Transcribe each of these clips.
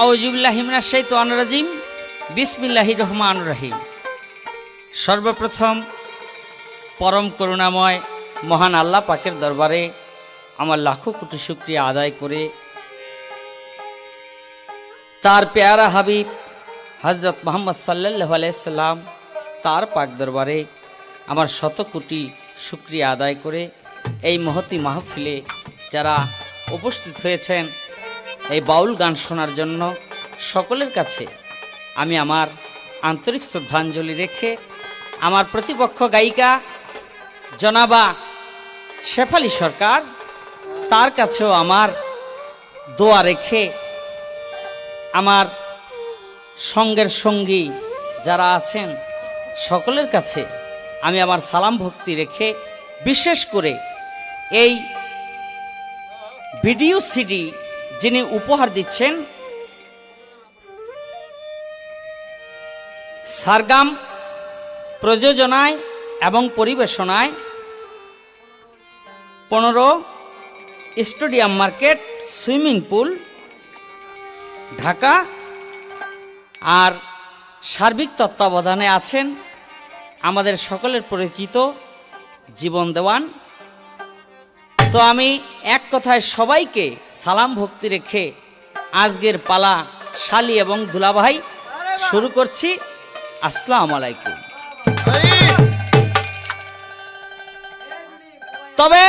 আউযুবিল্লাহি মিনাশ শাইতানির রাজিম। বিসমিল্লাহির রহমানির রহিম। সর্বপ্রথম পরম করুণাময় মহান আল্লাহ পাকের দরবারে আমার লাখো কোটি শুকরিয়া আদায় করে তার পেয়ারা হাবিব হযরত মুহাম্মদ সাল্লাল্লাহু আলাইহি সাল্লাম তার পাক দরবারে আমার শত কোটি শুকরিয়া আদায় করে এই মহতি মাহফিলে যারা উপস্থিত হয়েছেন এই বাউল গান শোনার জন্য সকলের কাছে আমি আমার আন্তরিক শ্রদ্ধাঞ্জলি রেখে আমার প্রতিপক্ষ গায়িকা জনাবা শেফালী সরকার তার কাছেও আমার দোয়া রেখে আমার সঙ্গের সঙ্গী যারা আছেন সকলের কাছে আমি আমার সালাম ভক্তি রেখে বিশেষ করে এই ভিডিও সিডি যিনি উপহার দিচ্ছেন সারগাম প্রযোজনায় এবং পরিবেশনায় 15 stadium market swimming pool Dhaka আর সার্বিক তত্ত্বাবধানে আছেন আমাদের সকলের পরিচিত জীবন দেওয়ান। তো আমি এক কথায় সবাইকে সালাম ভক্তি রেখে আজকের পালা শালি এবং দুলাভাই শুরু করছি। আসসালামু আলাইকুম। তবে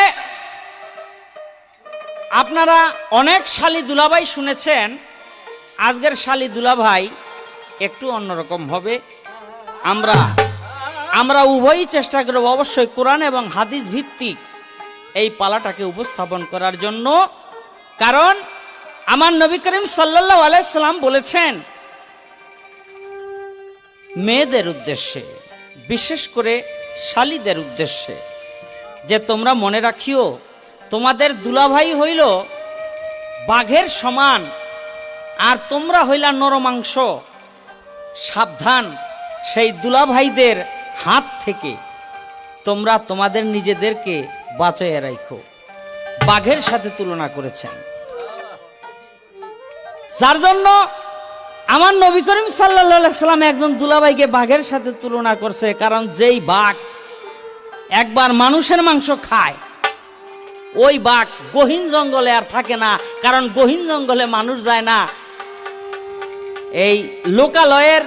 আপনারা অনেক শালি দুলাভাই শুনেছেন, আজকের শালি দুলাভাই একটু অন্যরকম হবে। আমরা উভয়ই চেষ্টা করব অবশ্যই কোরআন এবং হাদিস ভিত্তিক এই পালাটাকে উপস্থাপন করার জন্য, কারণ আমার নবী করিম সাল্লাল্লাহু আলাইহি সাল্লাম বলেছেন মেয়েদের উদ্দেশ্যে, বিশেষ করে শালীদের উদ্দেশ্যে, যে তোমরা মনে রাখিও তোমাদের দুলাভাই হইল বাঘের সমান আর তোমরা হইলা নরমাংস। সাবধান, সেই দুলাভাইদের হাত থেকে তোমরা তোমাদের নিজেদেরকে বাঁচাইয়া রাখো। বাঘের সাথে তুলনা করেছেন, যার জন্য আমার নবী করিম সাল্লাল্লাহু আলাইহি সাল্লাম একজন দুলাভাইকে বাঘের সাথে তুলনা করছে। কারণ যেই বাঘ একবার মানুষের মাংস খায়, ওই বাঘ গহীন জঙ্গলে আর থাকে না, কারণ গহীন জঙ্গলে মানুষ যায় না। এই লোকালয়ের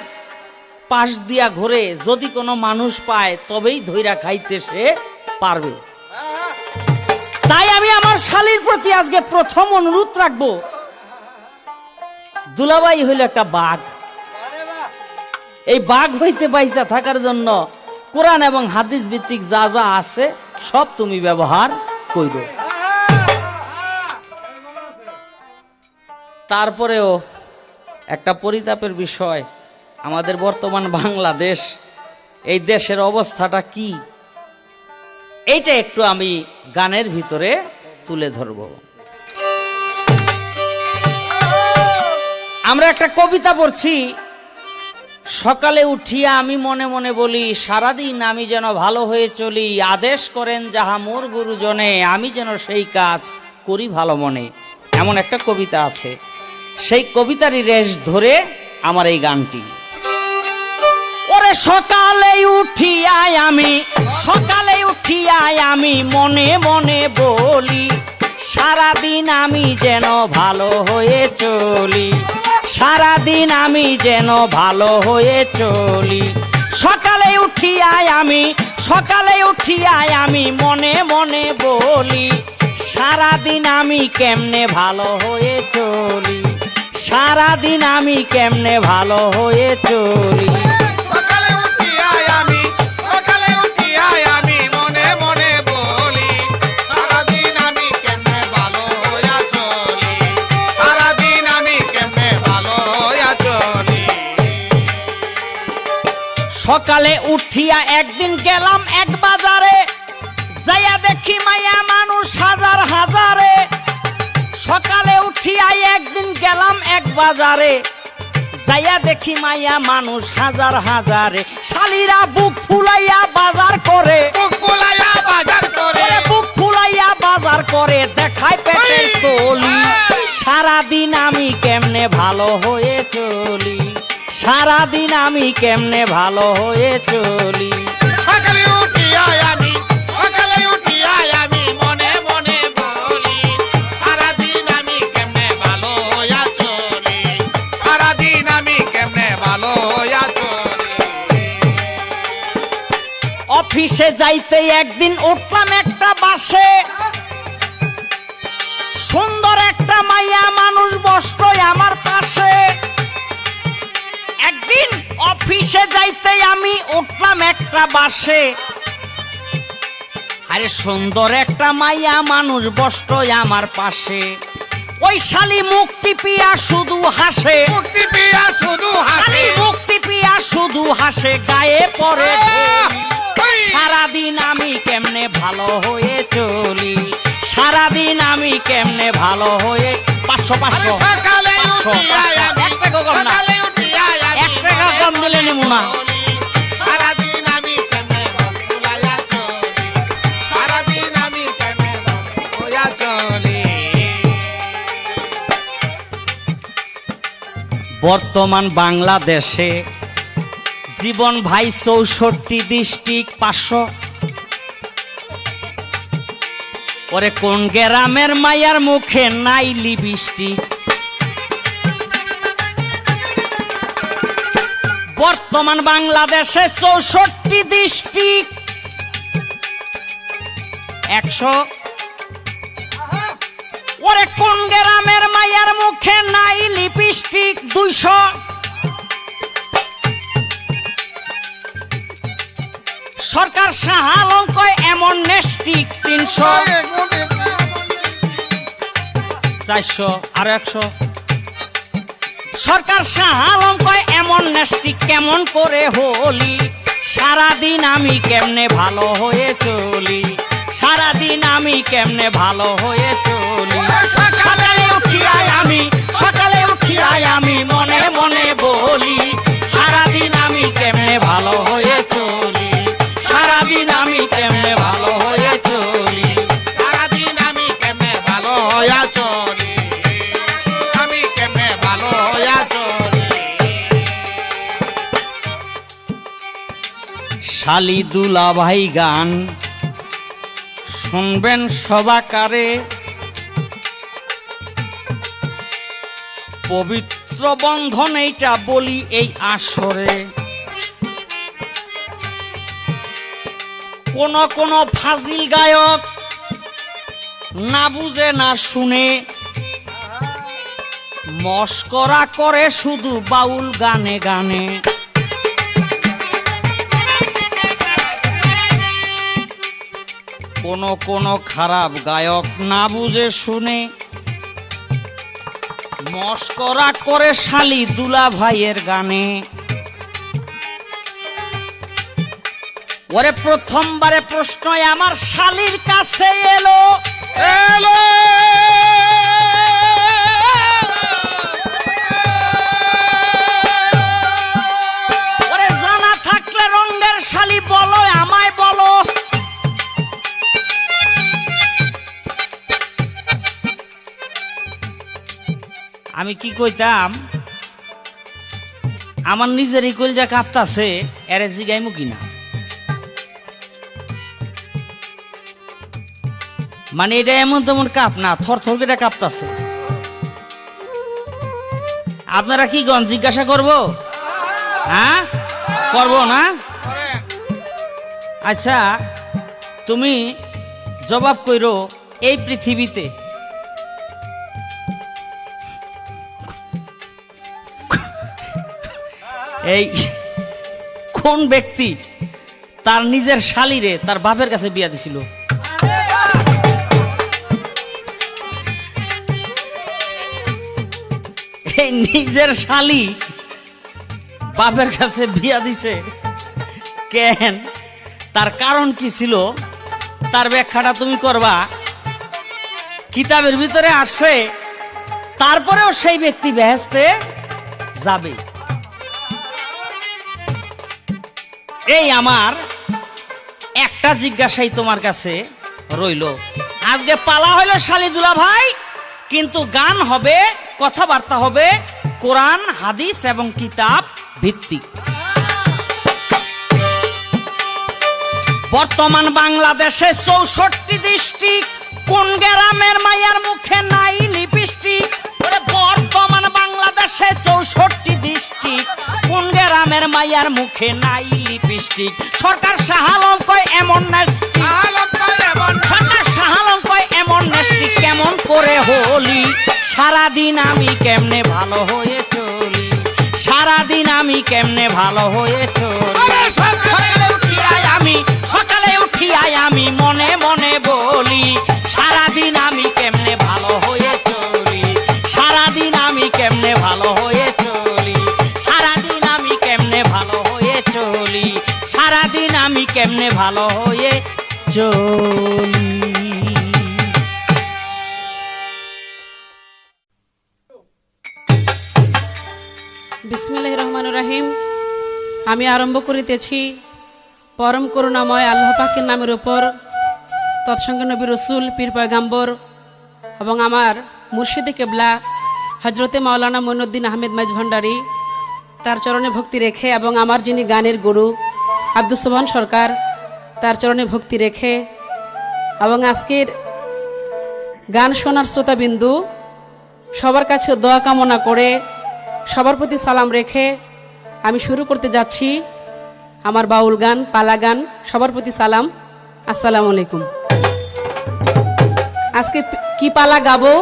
পাশ দিয়া ঘুরে যদি কোনো মানুষ পায় তবেই ধইরা খাইতে সে পারবে। তাই আমি আমার শালীর প্রতি আজকে প্রথম অনুরোধ রাখবো, দুলাভাই হইল একটা বাঘ। এই বাঘ হইতে বাইসা থাকার জন্য কোরআন এবং হাদিস ভিত্তিক যা যা আছে সব তুমি ব্যবহার করো। তারপরেও একটা পরিতাপের বিষয়, আমাদের বর্তমান বাংলাদেশ, এই দেশের অবস্থাটা কি, এইটা একটু আমি গানের ভিতরে তুলে ধরব। আমরা একটা কবিতা পড়ছি, সকালে উঠিয়া আমি মনে মনে বলি সারাদিন আমি যেন ভালো হয়ে চলি, আদেশ করেন যাহা মোর গুরুজনে আমি যেন সেই কাজ করি ভালো মনে। এমন একটা কবিতা আছে, সেই কবিতারই রেশ ধরে আমার এই গানটি। ওরে সকালে উঠিয়াই আমি মনে মনে বলি সারাদিন আমি যেন ভালো হয়ে চলি, সারাদিন আমি যেন ভালো হয়ে চলি। সকালে উঠিয়াই আমি মনে মনে বলি সারাদিন আমি কেমনে ভালো হয়ে চলি, সারাদিন আমি কেমনে ভালো হয়ে চলি। সকালে উঠিয়াই আমি মনে মনে বলি সারাদিন আমি কেমনে ভালো হইয়া চলি, সারাদিন আমি কেমনে ভালো হইয়া চলি। সকালে উঠিয়া একদিন গেলাম এক বাজারে, যাইয়া দেখি মাইয়া মানুষ হাজার হাজারে। সকালে উঠিয়া একদিন গেলাম এক বাজারে, যাইয়া দেখি মাইয়া মানুষ হাজার হাজারে। শালীরা বুক ফুলাইয়া বাজার করে, বুক ফুলাইয়া বাজার করে, বুক ফুলাইয়া বাজার করে দেখায় পেটের তলি। সারাদিন আমি কেমনে ভালো হয়ে চলি, সারাদিন আমি কেমনে ভালো হয়ে চলি। সকালে উঠিয়াই আমি মনে মনে বলি সারাদিন আমি কেমনে ভালো হইয়া চলি, সারাদিন আমি কেমনে ভালো হইয়া চলি। অফিসে যাইতে একদিন উঠলাম একটা বাসে, সুন্দর একটা মাইয়া মানুষ বসতো আমার পাশে। একদিন অফিসে যাইতে আমি উঠলাম একটা বাসে, আরে সুন্দর একটা মাইয়া মানুষ বসতো আমার পাশে। ওই শালি মুক্তি পিয়া শুধু হাসে, মুক্তি পিয়া শুধু হাসি, মুক্তি পিয়া শুধু হাসে, গায়ে পড়ে সারাদিন আমি কেমনে ভালো হয়ে চলি, সারাদিন আমি কেমনে ভালো হয়ে। 500 500 সকালে 500 উঠিয়াই আমি এক টাকা কম না, সকালে উঠিয়াই আমি 1 টাকা কম দিলে নিমু না। সারাদিন আমি কেমনে ভালো হইয়া চলি, সারাদিন আমি কেমনে ভালো হইয়া চলি। বর্তমান বাংলাদেশে জীবন ভাই 64 ডিস্ট্রিক্ট 500। ওরে কোন গ্রামের মায়ার মুখে নাই লিপস্টিক। বর্তমান বাংলাদেশে 64 ডিস্ট্রিক্ট 100। ওরে কোন গ্রামের মায়ার মুখে নাই লিপস্টিক 200। সরকার সাহালঙ্কয় এমন নেস্টিক 300 400 আর 100। সরকার সাহালঙ্কয় এমন নেস্টিক কেমন করে হলি, সারাদিন আমি কেমনে ভালো হয়ে চলি, সারাদিন আমি কেমনে ভালো হয়ে চলি। সকালে উঠিয়াই আমি মনে মনে বলি সারাদিন আমি কেমনে ভালো হয়ে চলি, সারাদিন আমি কেমনে ভালো হয়ে চলি, সারাদিন আমি কেমনে ভালো হইয়া চলি, আমি কেমনে ভালো হইয়া চলি। শালি দুলাভাই গান শুনবেন সবাকারে, পবিত্র বন্ধন এইটা বলি এই আসরে। কোন ফাজিল গায়ক না বুঝে না শুনে মস্করা করে শুধু বাউল গানে গানে। কোন খারাপ গায়ক না বুঝে শুনে মস্করা করে শালি দুলা ভাইয়ের গানে। ওরে প্রথমবারে প্রশ্ন আমার শালির কাছে এলো, ওরে জানা থাকলে রঙের শালি বলো আমায় বলো। আমি কি কইতাম, আমার নিজেরই কলজা কাঁপতাছে, এরে জিগাইমু কিনা। মানে এটা এমন তেমন কাপ না, থর থর করে কাঁপতাছে। আপনারা কি গন জিজ্ঞাসা করবো? হ্যাঁ করবো না? আচ্ছা তুমি জবাব কইরো, এই পৃথিবীতে এই কোন ব্যক্তি তার নিজের শালিরে তার বাপের কাছে বিয়া দিছিল? এই নিজের শালি বাপের কাছে বিয়া দিছে কেন? তার কারণ কি ছিল? তার ব্যাখ্যাটা তুমি করবা। কিতাবের ভিতরে আসছে, তারপরেও সেই ব্যক্তি বেহেশতে যাবে। এই আমার একটা জিজ্ঞাসাই তোমার কাছে রইল। আজকে পালা হইল শালি দুলা ভাই, কিন্তু গান হবে, কথাবার্তা হবে কোরআন হাদিস এবং কিতাব ভিত্তিক। বর্তমান বাংলাদেশে 64 ডিস্ট্রিক্ট, কোন গ্রামের মায়ের মুখে নাই লিপস্টিক? বর্তমান বাংলাদেশে 64 ডিস্ট্রিক্ট, কোন গ্রামের মায়ের মুখে নাই লিপস্টিক? সরকার শাহ আলম কয় এমন নেস্টি, সরকার শাহ আলম কয় এমন নেস্টি, কেমন করে হলি? সারাদিন আমি কেমনে ভালো হয়ে চলি, সারাদিন আমি কেমনে ভালো হয়ে চলি। সকালে উঠিয়াই আমি মনে মনে বলি, সারাদিন আমি কেমনে ভালো হয়ে চলি, সারাদিন আমি কেমনে ভালো হয়ে চলি, সারাদিন আমি কেমনে ভালো হয়ে চলি, সারাদিন আমি কেমনে ভালো হয়ে চলি। বিসমিল্লাহির রহমানির রহিম। আমি আরম্ভ করিতেছি পরম করুণাময় আল্লাহ পাকের নামের উপর, তৎসঙ্গে নবী রসুল, পীর পয়গাম্বর এবং আমার মুর্শিদে কেবলা হজরতে মাওলানা মঈনুদ্দিন আহমেদ মাইজ ভান্ডারী, তার চরণে ভক্তি রেখে, এবং আমার যিনি গানের গুরু আব্দুস সোবহান সরকার, তার চরণে ভক্তি রেখে, এবং আজকের গান শোনার শ্রোতাবিন্দু সবার কাছে দোয়া কামনা করে, সবার প্রতি সালাম রেখে আমি শুরু করতে যাচ্ছি আমার বাউল গান, পালা গান। সবার প্রতি সালাম, আসসালামু আলাইকুম। আজকে কি পালা গাবো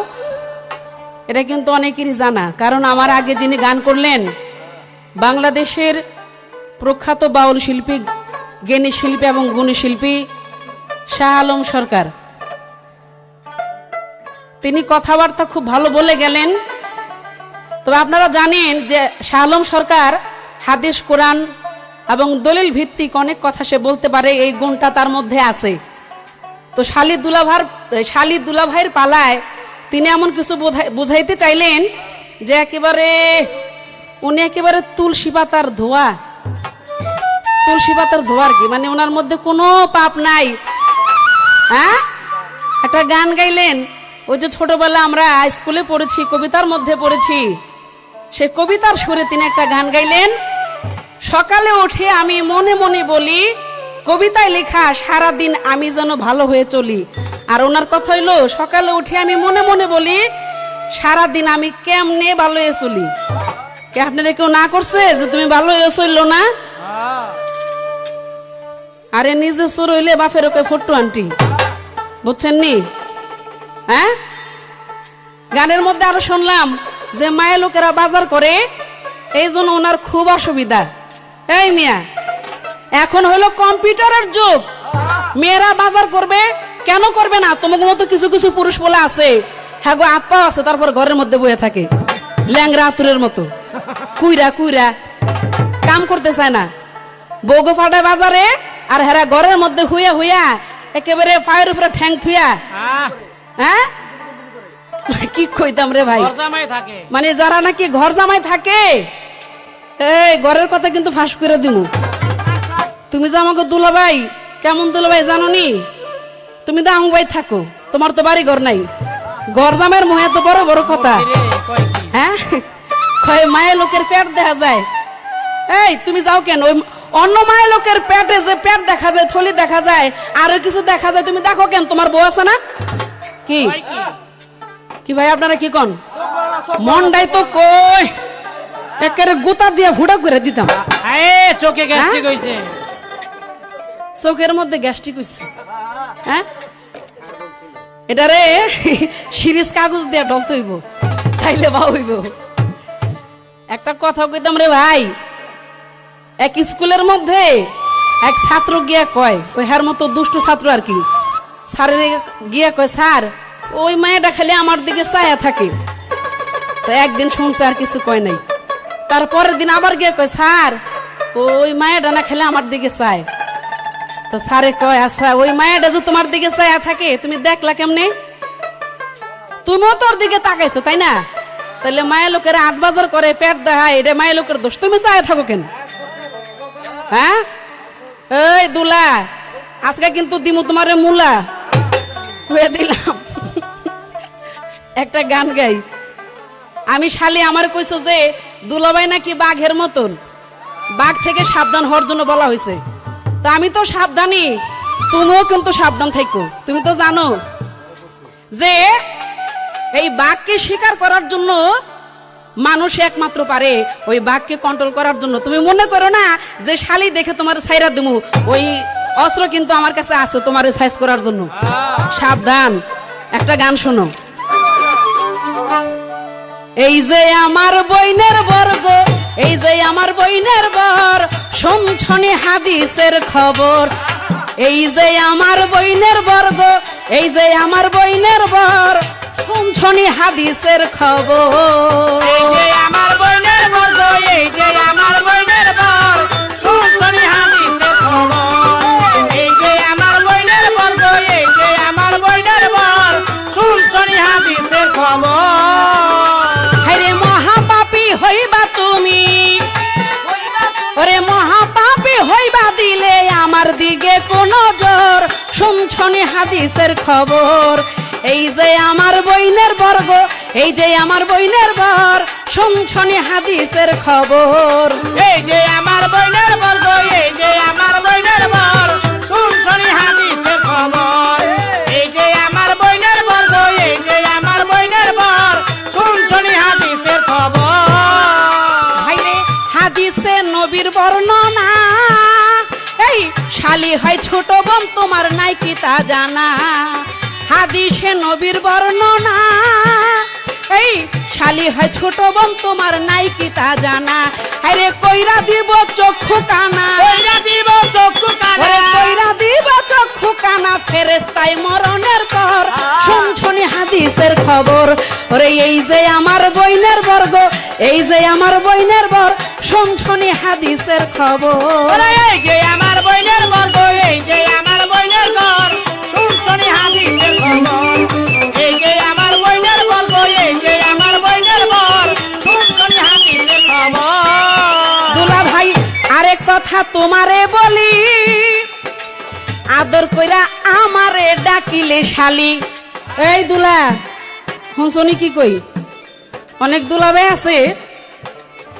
এটা কিন্তু অনেকেরই জানা, কারণ আমার আগে যিনি গান করলেন বাংলাদেশের প্রখ্যাত বাউল শিল্পী, জ্ঞানী শিল্পী এবং গুণী শিল্পী শাহ আলম সরকার, তিনি কথাবার্তা খুব ভালো বলে গেলেন। তবে আপনারা জানেন যে শাহ আলম সরকার হাদিস, কোরআন এবং দলিল ভিত্তিক অনেক কথা সে বলতে পারে, এই গুণটা তার মধ্যে আছে। তো শালি দুলাভাইয়ের পালায় তিনি এমন কিছু বুঝাইতে চাইলেন যে উনি একেবারে তুলসী পাতার ধোয়া, তুলসী পাতার ধোয়ার কি মানে ওনার মধ্যে কোনো পাপ নাই। হ্যাঁ, একটা গান গাইলেন, ওই যে ছোটবেলা আমরা স্কুলে পড়েছি, কবিতার মধ্যে পড়েছি, সেই কবিতার সুরে তিনি একটা গান গাইলেন, সকালে উঠে আমি মনে মনে বলি, কবিতায় লেখা সারাদিন আমি যেন ভালো হয়ে চলি। আর ওনার কথা হইলো, সকালে উঠে আমি মনে মনে বলি, সারাদিন আমি কেমনে ভালো হয়ে চলি। কে আপনারা কেউ না করছে যে তুমি ভালো হয়ে চললো না? আরে নিজে চোর হইলে বাপের ওকে ফট্টু আন্টি, বুঝছেন নি? হ্যাঁ, গানের মধ্যে আরো শুনলাম যে মায়ের লোকেরা বাজার করে, এই জন্য ওনার খুব অসুবিধা। এই মিয়া, এখন হলো কম্পিউটারের যুগ, মেয়েরা বাজার করবে কেন করবে না? তোমার মতো কিছু কিছু পুরুষ বলে আছে, হ্যাঁ গো আপা আছে, তারপর ঘরের মধ্যে বয়ে থাকে ল্যাংরা আতুরের মতো, কুইরা কুইরা কাম করতে চায় না। বউগো ফাটায় বাজারে, আর হেরা ঘরের মধ্যে হুইয়া হুইয়া একেবারে পায়ের উপরে ঠ্যাং থুইয়া। হ্যাঁ, কি কইতাম রে ভাই, মানে যারা নাকি ঘর জামাই থাকে, এই ঘরের কথা কিন্তু ফাঁস করে দিমু। তুমি যে আমাকে দুলাভাই, কেমন দুলাভাই জানো নি? তুমি তো আঙ্গুবাই থাকো, তোমার তো বাড়ি ঘর নাই, ঘর জামাইয়ের মুহে তো বড় বড় কথা। হ্যাঁ, মায়ের লোকের পেট দেখা যায়। এই তুমি যাও কেন? ওই অন্য মায়ের লোকের পেটে যে পেট দেখা যায়, থলি দেখা যায়, আরো কিছু দেখা যায়, তুমি দেখো কেন? তোমার বউ আছে না? কি কি ভাই আপনারা কি কন? মনটাই তো কই একেবারে গোতা দিয়ে ফুটা করে দিতাম। চোখে গ্যাস্ট্রিক হইছে, চোখের মধ্যে গ্যাস্ট্রিক হইছে। হ্যাঁ, এটারে সিরিজ কাগজ দিয়ে ঢলতে হইব, তাইলে বা হইব। একটা কথা কইতাম রে ভাই, এক স্কুলের মধ্যে এক ছাত্র গিয়া কয়, ওই হার মতো দুষ্টু ছাত্র আর কি, স্যারের গিয়া কয়, স্যার ওই মায়েরা খালি আমার দিকে চায়া থাকে। তো একদিন শুনছে, আর কিছু কয় নাই। তারপরের দিন আবার গিয়ে কয়, স্যার ওই মায়েরা না খালি আমার দিকে চায়। তো স্যারে কয়, আচ্ছা ওই মায়েরা যে তোমার দিকে চায়া থাকে তুমি দেখলা কেমনে? তুমিও তোর দিকে তাকাইছো তাই না? তাহলে মায়ের লোকেরা ৮ বাজার করে পেট দেখায়, এটা মায়ের লোকের দোষ, তুমি চায়া থাকো কেন? হ্যাঁ, এই দুলা আজকে কিন্তু দিমু তোমারে মুলা কুয়ে দিলাম। একটা গান গাই। আমি শালি আমার কইছো যে দুলাভাই নাকি বাঘের মতন, বাঘ থেকে সাবধান হওয়ার জন্য বলা হয়েছে। তো আমি তো সাবধানী, তুমিও কিন্তু সাবধান থাকো। তুমি তো জানো যে এই বাঘকে শিকার করার জন্য মানুষ একমাত্র পারে ওই বাঘকে কন্ট্রোল করার জন্য। তুমি মনে করো না যে শালি দেখে তোমার ছাইরা দিমু, ওই অস্ত্র কিন্তু আমার কাছে আছে তোমার সাইজ করার জন্য। সাবধান। একটা গান শোনো। এই যে আমার বইনের বর্গ, এই যে আমার বইনের বর, শুনছনি হাদিসের খবর। এই যে আমার বইনের বর্গ, এই যে আমার বইনের বর, শুনছনি হাদিসের খবর। এই যে আমার বোনের বর্গ, এই যে আমার বোনের বর, শুনছনি হাদিসের খবর। এই যে আমার বোনের বর্গ, এই যে আমার বোনের বর, শুনছনি হাদিসের খবর। হায়রে মহাপাপী হইবা তুমি, ওরে মহাপাপী হইবা দিলে আমার দিকে কোন জোর, শুনছনি হাদিসের খবর। এই যে আমার বইনের বর্গ, এই যে আমার বইনের বর, শুনছনি হাদিসের খবর। এই যে আমার বোনের বর্গ, এই যে আমার বোনের বর, শুনছনি হাদিসের খবর। এই যে আমার বোনের বর্গ, এই যে আমার বোনের বর, শুনছনি হাদিসের খবর। ভাইরে হাদিসে নবীর বর্ণনা, এই শালি হয় ছোট বোন তোমার নাই কি তা জানা। হাদিসে নবীর বর্ণনা, এই শালি হয় ছোট বোন তোমার নাই কি তা জানা। আরে কইরা দিব চক্ষু কানা, কইরা দিব চক্ষু কানা, ওরে কইরা দিব চক্ষু কানা, ফেরেশতায় মরণের পর শুনছনি হাদিসের খবর। ওরে এই যে আমার বইনের বর্গ, এই যে আমার বইনের বর, শুনছনি হাদিসের খবর। ওরে এই যে আমার বোনের বর্গ, এই যে আমার বোনের বর, শুনছনি হাদিসের খবর। এই যে আমার বোনের বর্গ, এই যে আমার বোনের বর, শুনছনি হাদিসের খবর। দুলা ভাই আরেক কথা তোমারে বলি, আদর কইরা আমারে ডাকিলে শালি। এই দুলা শুনছনি কি কই, অনেক দুলাভাই আছে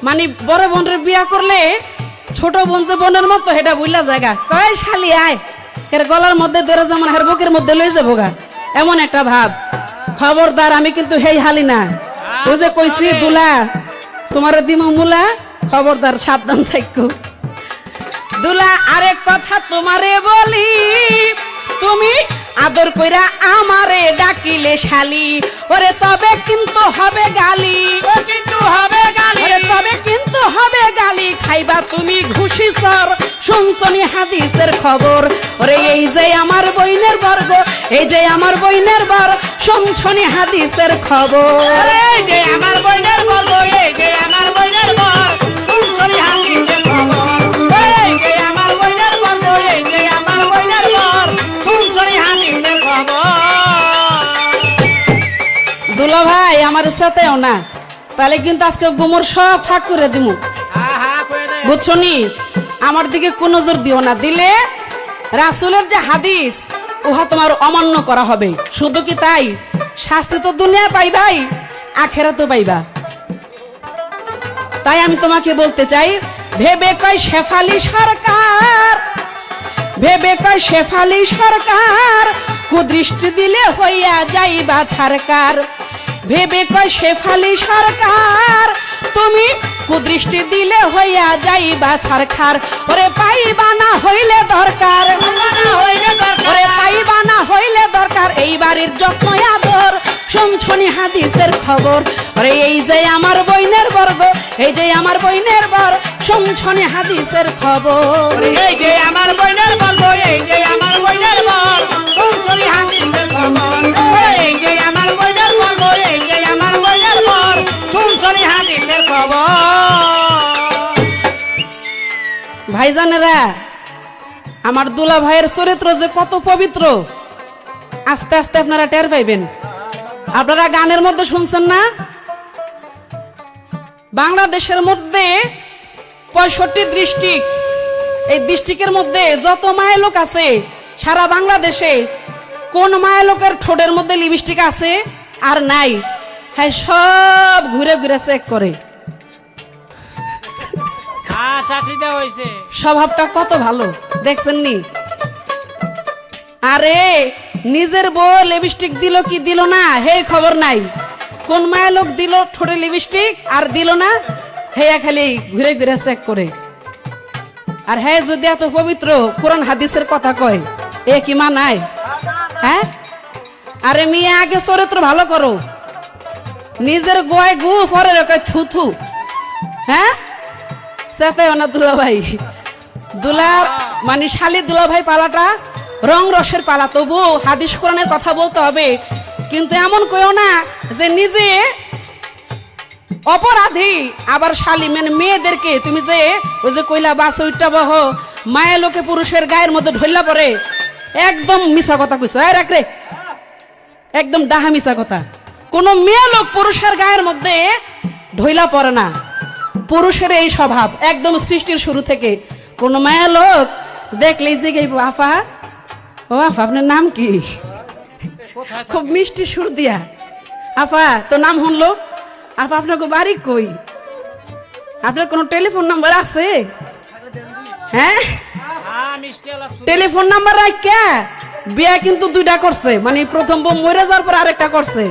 মানে বড় বোনের বিয়া করলে ছোট বোন যে বোনের মতো হেটা বুঝলা জায়গা কয় শালি আয়, এর গলার মধ্যে ধরে যেমন হের বুকের মধ্যে লই যাবো গা, এমন একটা ভাব। খবরদার, আমি কিন্তু হেই হালি না। ওই যে কইছি দুলা তোমারে দিমু মুলা, খবরদার সাবধান থাকো। দুলা আরেক কথা তোমারে বলি, তুমি আদর কইরা আমারে ডাকিলে শালি, ওরে তবে কিন্তু হবে গালি, ও কিন্তু হবে গালি, ওরে তবে কিন্তু হবে গালি, খাইবা তুমি ঘুষি সর, শুনছনি হাদিসের খবর। ওরে এই যে আমার বইনের বর্গ, এই যে আমার বইনের বর, শুনছনি হাদিসের খবর। ওরে এই যে আমার বোনের বর্গ, এই যে আমার বোনের বর, শুনছনি হাদিসের খবর। ওরে এই যে আমার বোনের বর্গ, এই যে আমার বোনের বর, শুনছনি হাদিসের খবর। দুলা ভাই আমার সাথেও না, তাহলে কিন্তু আজকে গোমর সব ফাঁক করে দিমু, আহা কই দে। বুঝছো নি? আমার দিকে কোন নজর দিও না, দিলে রাসূলের যে হাদিস উহা তোমার অমান্য করা হবে। শুধু কি তাই, শাস্তি তো দুনিয়া পাইবাই, আখেরাতও পাইবা। তাই আমি তোমাকে বলতে চাই, ভেবে কয় শেফালি সরকার, ভেবে কয় শেফালি সরকার, কুদৃষ্টি দিলে হইয়া যাইবা ছারকার। ভেবে কয় শেফালি সরকার, তুমি কুদৃষ্টি দিলে হইয়া যাইবা ছারখার। ওরে পাইবা না হইলে দরকার, ওরে পাইবা না হইলে দরকার, এই বাড়ির যত্ন আদর, শুনছনি হাদিসের খবর। ওরে এই যে আমার বইনের বর্গ, এই যে আমার বইনের বর, শুনছনি হাদিসের খবর। এই যে আমার বোনের বর্গ, এই যে আমার বোনের বর, শুনছনি হাদিসের খবর। ওরে এই যে আমার বোনের বর্গ, এই যে আমার বোনের বর, শুনছনি হাদিসের খবর। ভাইজানেরা, আমার দুলা ভাইয়ের চরিত্র যে কত পবিত্র আস্তে আস্তে আপনারা টের পাইবেন। আপনারা গানের মধ্যে শুনছেন না, বাংলাদেশের মধ্যে 65 ডিস্ট্রিক্ট, এই ডিস্ট্রিক্টের মধ্যে যত মায়ের লোক আছে সারা বাংলাদেশে, কোন মায়ের লোকের ঠোঁটের মধ্যে লিপস্টিক আছে আর নাই? হ্যাঁ সব ঘুরে ঘুরে চেক করে। হ্যাঁ চাকরি দেওয়া হয়েছে। স্বভাবটা কত ভালো দেখছেন নি? আরে নিজের বউ লিপস্টিক দিল কি দিল না হে খবর নাই, কোন মায়া লোক দিল ঠোঁটে লিপস্টিক আর দিল না হে খালি ঘুরে ঘুরে চেক করে। আর হ্যাঁ যদি এত পবিত্র কোরআন হাদিসের কথা কয় এ কি মানায়? হ্যাঁ আরে মেয়ে আগে চরিত্র ভালো করো, নিজের গোয় গু পরে কয় থু থু। হ্যাঁ চেতায় না দুলা ভাই, দুলা মানে শালি দুলা ভাই পালাটা রং রসের পালা, তবু হাদিস কোরআনের কথা বলতে হবে। কিন্তু এমন কইও না যে নিজে অপরাধী আবার শালি মানে মেয়েদেরকে তুমি যে ওই যে কইলা বাসে উঠটা বহ মায়া লোকে পুরুষের গায়ের মধ্যে ঢইলা পড়ে, একদম মিছা কথা কইছো। এই রাখ রে, একদম ডাহা মিছা কথা। কোন মেয়ে লোক পুরুষের গায়ের মধ্যে ঢইলা পড়ে না, পুরুষের এই স্বভাব একদম সৃষ্টির শুরু থেকে। কোন মায়া লোক দেখলেই যে আপা, ও আপা আপনার নাম কি? খুব মিষ্টি সুর দিয়া, আপা তো নাম শুনলো, আপা আপনাকে বাড়ি কই, আপনার কোন টেলিফোন নাম্বার আছে? হ্যাঁ টেলিফোন নাম্বার রাখা বিয়া কিন্তু দুইটা করছে, মানে প্রথম বউ মরে যাওয়ার পর আরেকটা করছে,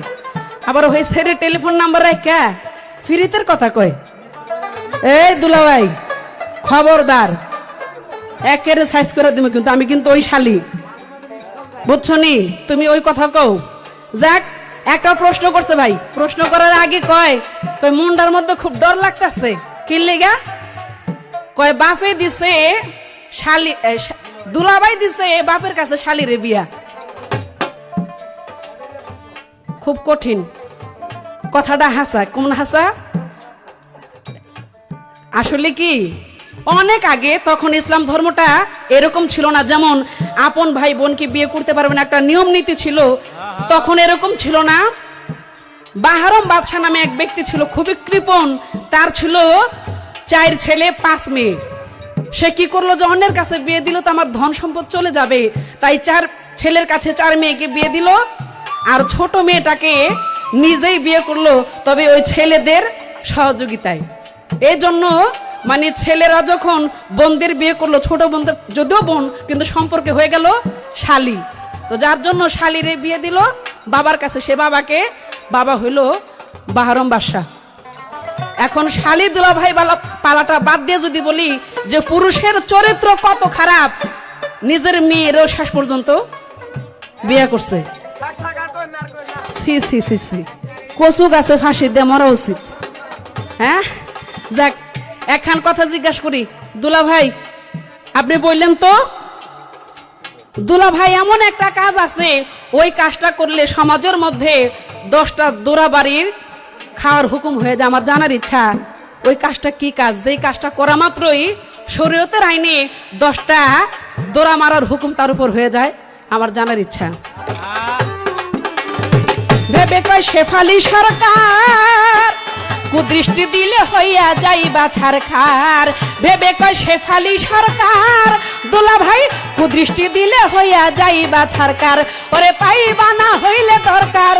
আবার ওই ছেড়ে টেলিফোন নাম্বার রাখা ফিরিতের কথা কয়। এই দুলাভাই খবরদার, একেরে সাইজ করে দিবে কিন্তু, আমি কিন্তু ওই শালি, বুঝছো নি? তুমি ওই কথা কও। যাক একটা প্রশ্ন করছে ভাই, প্রশ্ন করার আগে কয় মনটার মধ্যে খুব ডর লাগতেছে। কি লেগা? কয় বাপে দিছে শালি, দুলাভাই দিছে বাপের কাছে শালিরে বিয়া। খুব কঠিন কথাটা, হাসা কোন হাসা? আসলে কি অনেক আগে তখন ইসলাম ধর্মটা এরকম ছিল না, যেমন আপন ভাই বোনকে বিয়ে করতে পারবেন একটা নিয়ম নীতি ছিল, তখন এরকম ছিল না। বাহারম বাদশা নামে এক ব্যক্তি ছিল, খুবই কৃপণ, তার ছিল 4 ছেলে 5 মেয়ে। সে কি করলো যে অন্যের কাছে বিয়ে দিল তো আমার ধন সম্পদ চলে যাবে, তাই 4 ছেলের কাছে 4 মেয়েকে বিয়ে দিল, আর ছোট মেয়েটাকে নিজেই বিয়ে করলো, তবে ওই ছেলেদের সহযোগিতায়। এই জন্য মানে ছেলেরা যখন বোনদের বিয়ে করলো, ছোট বোনদের যদিও বোন কিন্তু সম্পর্কে হয়ে গেল শালি, তো যার জন্য শালিরে বিয়ে দিল বাবার কাছে, সে বাবা হইল বাহারম বাদশা। এখন শালি দুলাভাই পালাটা বাদ দিয়ে যদি বলি যে পুরুষের চরিত্র কত খারাপ, নিজের মেয়েরও শেষ পর্যন্ত বিয়ে করছে। সি সি সি সি, কচু গাছে ফাঁসি দিয়ে মরা উচিত। হ্যাঁ যাক, একখান কথা জিজ্ঞাসা করি, দুলা ভাই আপনি বললেন তো দুলা ভাই এমন একটা কাজ আছে ওই কাজটা করলে সমাজের মধ্যে 10টা দোরা বাড়ির খাওয়ার হুকুম হয়ে যায়। আমার জানার ইচ্ছা ওই কাজটা কি কাজ, যেই কাজটা করা মাত্রই শরীয়তের আইনে 10টা দোরা মারার হুকুম তার উপর হয়ে যায়, আমার জানার ইচ্ছা। ভেবে কয় শেফালি সরকার কুদৃষ্টি দিলে হইয়া যাইবা ছারখার, ভেবে কয় শেফালি সরকার দুলা ভাই কুদৃষ্টি দিলে হইয়া যাইবা ছারখার। ওরে পাইবা না হইলে দরকার,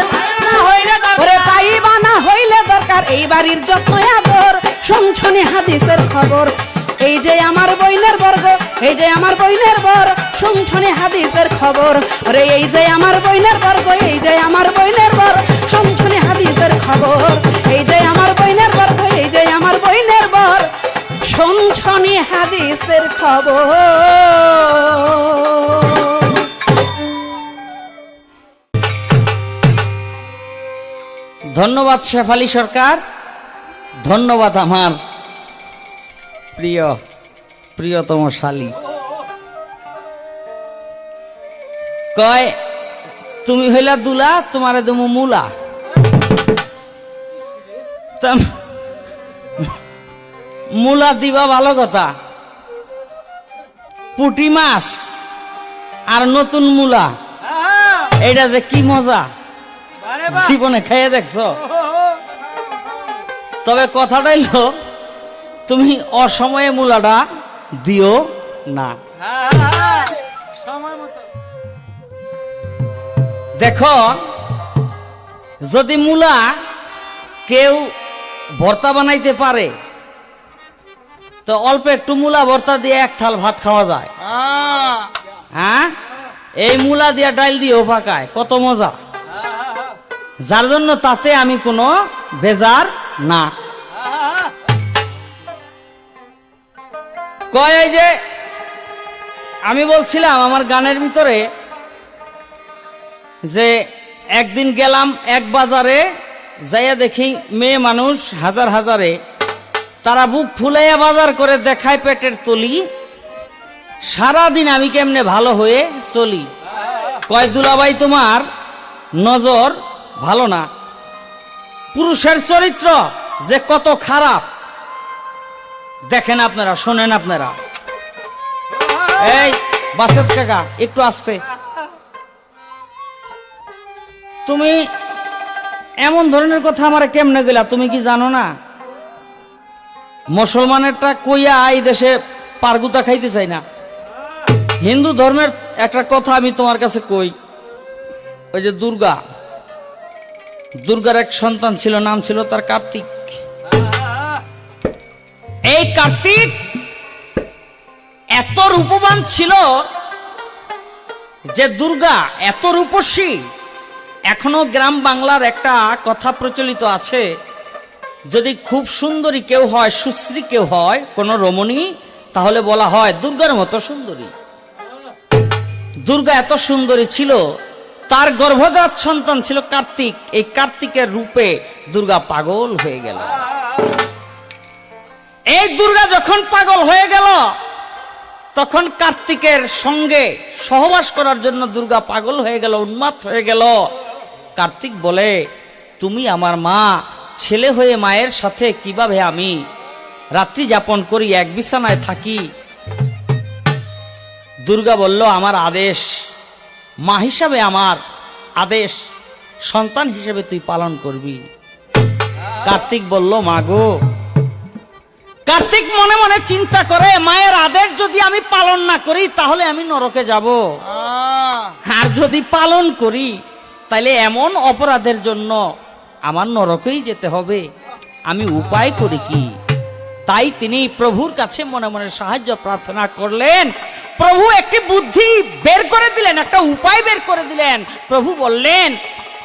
ওরে পাইবা না হইলে দরকার, এই বাড়ির যত্ন আদর শুনছনি হাদিসের খবর। এই যে আমার বইনের বর্গ, এই যে আমার বইনের বর, শুনছনি হাদিসের খবর। ওরে এই যে আমার বইনের বর্গ, এই যে আমার বইনের বর, শুনছনি হাদিসের খবর। এই যে আমার বইনের বর্গ, এই যে আমার বইনের বর, শুনছনি হাদিসের খবর। ধন্যবাদ শেফালি সরকার, ধন্যবাদ আমার প্রিয়তম শালী। কয় তুমি হইলা দুলা, তোমারে দেবো মুলা। মুলা দিবা ভালো কথা, পুঁটি মাছ আর নতুন মুলা, এটা যে কি মজা জীবনে খাইয়ে দেখছো। তবে কথাটা হইলো তুমি অসময়ে মুলাটা দিও না। দেখো যদি মুলা কেউ ভর্তা বানাইতে পারে, তো অল্প একটু মূলা ভর্তা দিয়ে এক থাল ভাত খাওয়া যায়। হ্যাঁ, এই মূলা দিয়া ডাইল দিয়েও পাকায়, কত মজা। যার জন্য তাতে আমি কোনো বেজার না। কয় এই যে আমি বলছিলাম আমার গানের ভিতরে যে একদিন গেলাম এক বাজারে, যাইয়া দেখি মেয়ে মানুষ হাজার হাজারে, তারা বুক ফুলাইয়া বাজার করে দেখায় পেটের তলি, সারাদিন আমি কেমনে ভালো হয়ে চলি। কয় দুলাভাই তোমার নজর ভালো না, পুরুষের চরিত্র যে কত খারাপ দেখেন আপনারা, শোনেন আপনারা। এই বাসেত কাকা একটু আসতে, তুমি এমন ধরনের কথা আমার কেমনে গেলা, তুমি কি জানো না মুসলমানেরটা কইয়া এই দেশে পারগুতা খাইতে চাই না। হিন্দু ধর্মের একটা কথা আমি তোমার কাছে কই, ওই যে দুর্গার এক সন্তান ছিল, নাম ছিল তার কার্তিক। এই কার্তিক এত রূপবান ছিল যে দুর্গা এত রূপসী। এখনো গ্রাম বাংলার একটা কথা প্রচলিত আছে, যদি খুব সুন্দরী কেউ হয়, সুশ্রী কেউ হয়, কোন রমণী, তাহলে বলা হয় দুর্গার মতো সুন্দরী। দুর্গা এত সুন্দরী ছিল, তার গর্ভজাত সন্তান ছিল কার্তিক। এই কার্তিকের রূপে দুর্গা পাগল হয়ে গেল। এই দুর্গা যখন পাগল হয়ে গেল, তখন কার্তিকের সঙ্গে সহবাস করার জন্য দুর্গা পাগল হয়ে গেল, উন্মাদ হয়ে গেল। কার্তিক বলে, তুমি আমার মা, ছেলে হয়ে মায়ের সাথে কিভাবে আমি রাত্রি যাপন করি, এক বিছানায় থাকি? দুর্গা বলল, আমার আদেশ, মা হিসাবে আমার আদেশ, সন্তান হিসেবে তুই পালন করবি। কার্তিক বলল, মা গো। কার্তিক মনে মনে চিন্তা করে, মায়ের আদেশ যদি আমি পালন না করি তাহলে আমি নরকে যাব, আর যদি পালন করি তাহলে এমন অপরাধের জন্য আমার নরকেই যেতে হবে, আমি উপায় করি কি? তাই তিনি প্রভুর কাছে মনে মনে সাহায্য প্রার্থনা করলেন। প্রভু একটি বুদ্ধি বের করে দিলেন, একটা উপায় বের করে দিলেন। প্রভু বললেন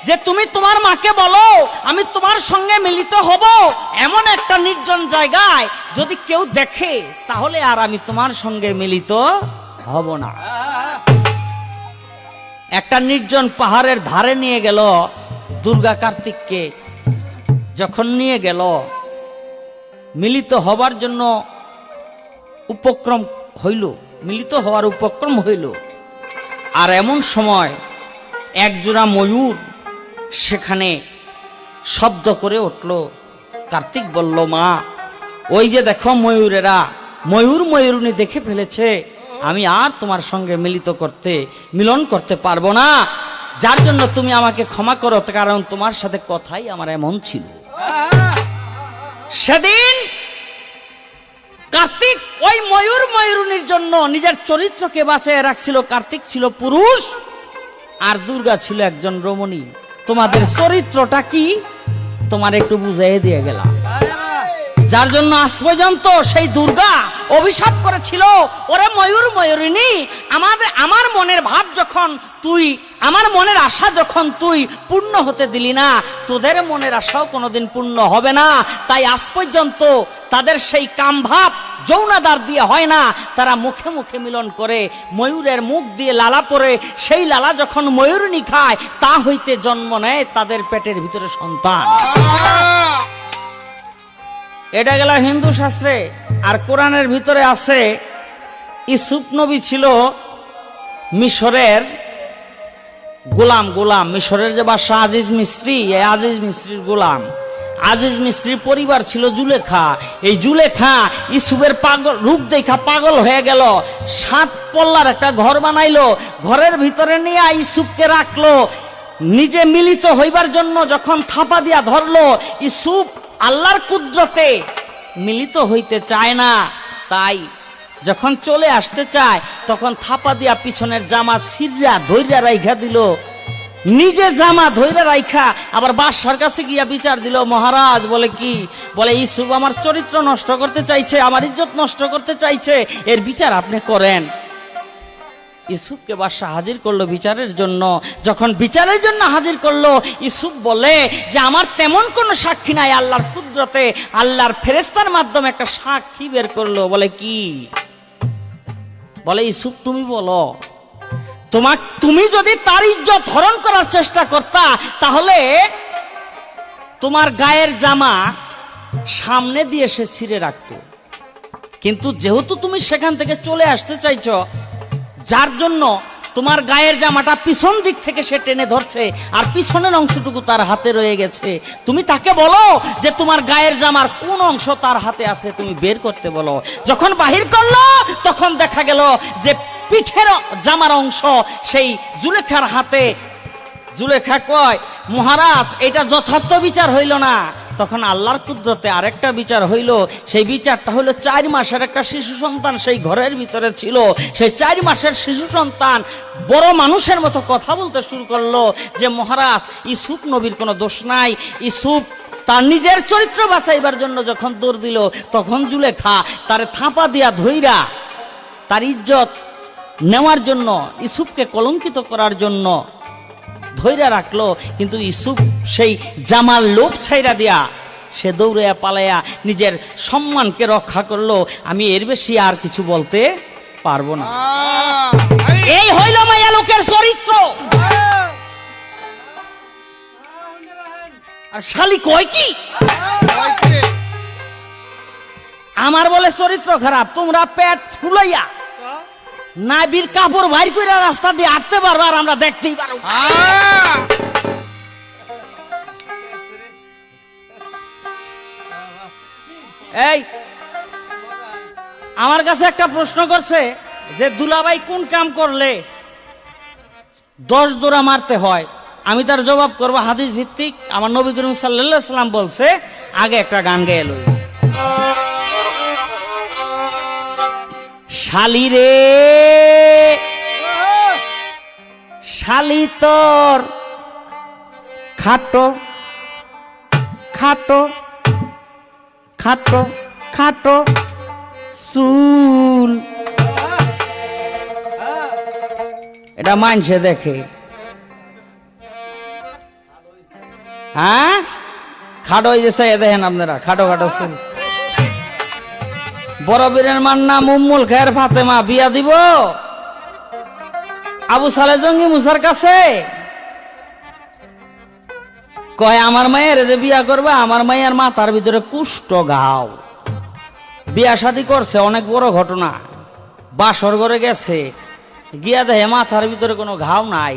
যে তুমি তোমার মাকে বলো আমি তোমার সঙ্গে মিলিত হব এমন একটা নির্জন জায়গায়, যদি কেউ দেখে তাহলে আর আমি তোমার সঙ্গে মিলিত হব না। একটা নির্জন পাহাড়ের ধারে নিয়ে গেল দুর্গা কার্তিককে। যখন নিয়ে গেল, মিলিত হবার জন্য উপক্রম হইল, মিলিত হওয়ার উপক্রম হইল। আর এমন সময় একজোড়া ময়ূর সেখানে শব্দ করে উঠল। কার্তিক বলল, মা ওই যে দেখো ময়ূরেরা, ময়ূরণী দেখে ফেলেছে, আমি আর তোমার সঙ্গে মিলন করতে পারবো না, যার জন্য তুমি আমাকে ক্ষমা করো, কারণ তোমার সাথে কথাই আমার এমন ছিল। সেদিন কার্তিক ওই ময়ূরণীর জন্য নিজের চরিত্রকে বাঁচিয়ে রাখছিল। কার্তিক ছিল পুরুষ আর দুর্গা ছিল একজন রমণী। তোমাদের চরিত্রটা কি তোমার একটু বুঝিয়ে দিয়ে গেলাম, যার জন্য আজ পর্যন্ত সেই দুর্গা অভিশাপ করেছিল, ওরে ময়ূরণী, আমার মনের ভাব যখন তুই, আমার মনের আশা যখন তুই পূর্ণ হতে দিলি না, তোদের মনের আশাও কোনোদিন পূর্ণ হবে না। তাই আজ পর্যন্ত তাদের সেই কাম ভাব যৌনাদার দিয়ে হয় না, তারা মুখে মুখে মিলন করে, ময়ূরের মুখ দিয়ে লালা পড়ে, সেই লালা যখন ময়ূরণী খায় তা হইতে জন্ম নেয় তাদের পেটের ভিতরে সন্তান। এটা গেল হিন্দু শাস্ত্রে। আর কোরআনের ভিতরে আছে, ইউসুফ নবী ছিল মিশরের গোলাম। মিশরের যে বাদশা আজিজ মিস্ত্রি, এই আজিজ মিস্ত্রির গোলাম। আজিজ মিস্ত্রির পরিবার ছিল জুলেখা। এই জুলেখা ইউসুফের পাগল রূপ দেখা পাগল হয়ে গেল, 7 পল্লার একটা ঘর বানাইলো, ঘরের ভিতরে নিয়ে ইউসুফকে রাখলো। নিজে মিলিত হইবার জন্য যখন থাপা দিয়া ধরলো, ইউসুফ আল্লাহর কুদরতে মিলিত হইতে চায় না, তাই যখন চলে আসতে চায় তখন থাপা দিয়া পিছনের জামা ছিঁড়া ধইরা রাইখা দিল। নিজে জামা ধইরা রাইখা আবার বাদশার কাছে গিয়া বিচার দিল। মহারাজ বলে কি, বলে ইউসুফ আমার চরিত্র নষ্ট করতে চাইছে, আমার ইজ্জত নষ্ট করতে চাইছে, এর বিচার আপনি করেন। ইউসুফকে বাদশা হাজির করলো বিচারের জন্য। যখন বিচারের জন্য হাজির করলো, ইউসুফ বলে যে আমার তেমন কোনো সাক্ষী নাই, আল্লাহর কুদরতে আল্লাহর ফেরেশতার মাধ্যমে একটা সাক্ষী বের করলো। বলে কি, বলে ইউসুফ তুমি বলো, তুমি যদি তার ইজ্জত হরণ করার চেষ্টা করতা তাহলে তোমার গায়ের জামা সামনে দিয়ে সে ছিঁড়ে রাখতো, কিন্তু যেহেতু তুমি সেখান থেকে চলে আসতে চাইছো, যার জন্য তোমার গায়ের জামাটা পিছন দিক থেকে সে টেনে ধরছে আর পিছনের অংশটুকু তার হাতে রয়ে গেছে। তুমি তাকে বলো যে তোমার গায়ের জামার কোন অংশ তার হাতে আছে, তুমি বের করতে বলো। যখন বাহির করলো তখন দেখা গেল যে পিঠের জামার অংশ সেই জুলেখার হাতে। জুলেখা কয়, মহারাজ এটা যথার্থ বিচার হইল না। তখন আল্লাহর কুদরতে আরেকটা বিচার হইল। সেই বিচারটা হলো 4 মাসের একটা শিশু সন্তান সেই ঘরের ভিতরে ছিল। সেই 4 মাসের শিশু সন্তান বড় মানুষের মতো কথা বলতে শুরু করলো যে মহারাজ ইউসুফ নবীর কোনো দোষ নাই। ইউসুফ তার নিজের চরিত্র বাঁচাইবার জন্য যখন দৌড় দিল, তখন জুলেখা তারে থাপা দিয়া ধইরা তার ইজ্জত নেওয়ার জন্য, ইউসুফকে কলঙ্কিত করার জন্য ধৈর্য রাখলো। কিন্তু ইউসুফ সেই জামার লোভ ছাইরা দিয়া সে দৌড়াইয়া পালাইয়া নিজের সম্মানকে রক্ষা করলো। আমি এর বেশি আর কিছু বলতে পারবো না। এই হইল মায়া লোকের চরিত্র। আর শালি কয় কি, আমার বলে চরিত্র খারাপ, তোমরা পেট ফুলাইয়া নাবির কাপড় বাইর করে রাস্তা দিয়ে হাঁটতে পারবো আর আমরা দেখতেই পারবো। এই আমার কাছে একটা প্রশ্ন করছে যে দুলাভাই কোন কাম করলে 10 দৌড়া মারতে হয়। আমি তার জবাব করবো হাদিস ভিত্তিক। আমার নবী করিম সাল্লাল্লাহু আলাইহি সাল্লাম বলছে, আগে একটা গান গেয়ে লই। শালি রে শালি তোর খাটো খাটো খাটো খাটো চুল। এটা মানছে দেখে, হ্যাঁ খাটো হয়ে গেছে। দেখেন আপনারা খাটো খাটো চুল। বড় বীরের মার নাম উম্মুল খায়ের ফাতেমা, বিয়া দিব আবু সালে জঙ্গি মুসার কাছে। কয় আমার মায়ের যে বিয়া করবে, আমার মায়ের মাথার ভিতরে কুষ্ঠ ঘাও। বিয়া শাদী করছে, অনেক বড় ঘটনা। বাসর ঘরে গেছে, গিয়া দেখে মাথার ভিতরে কোনো ঘাও নাই।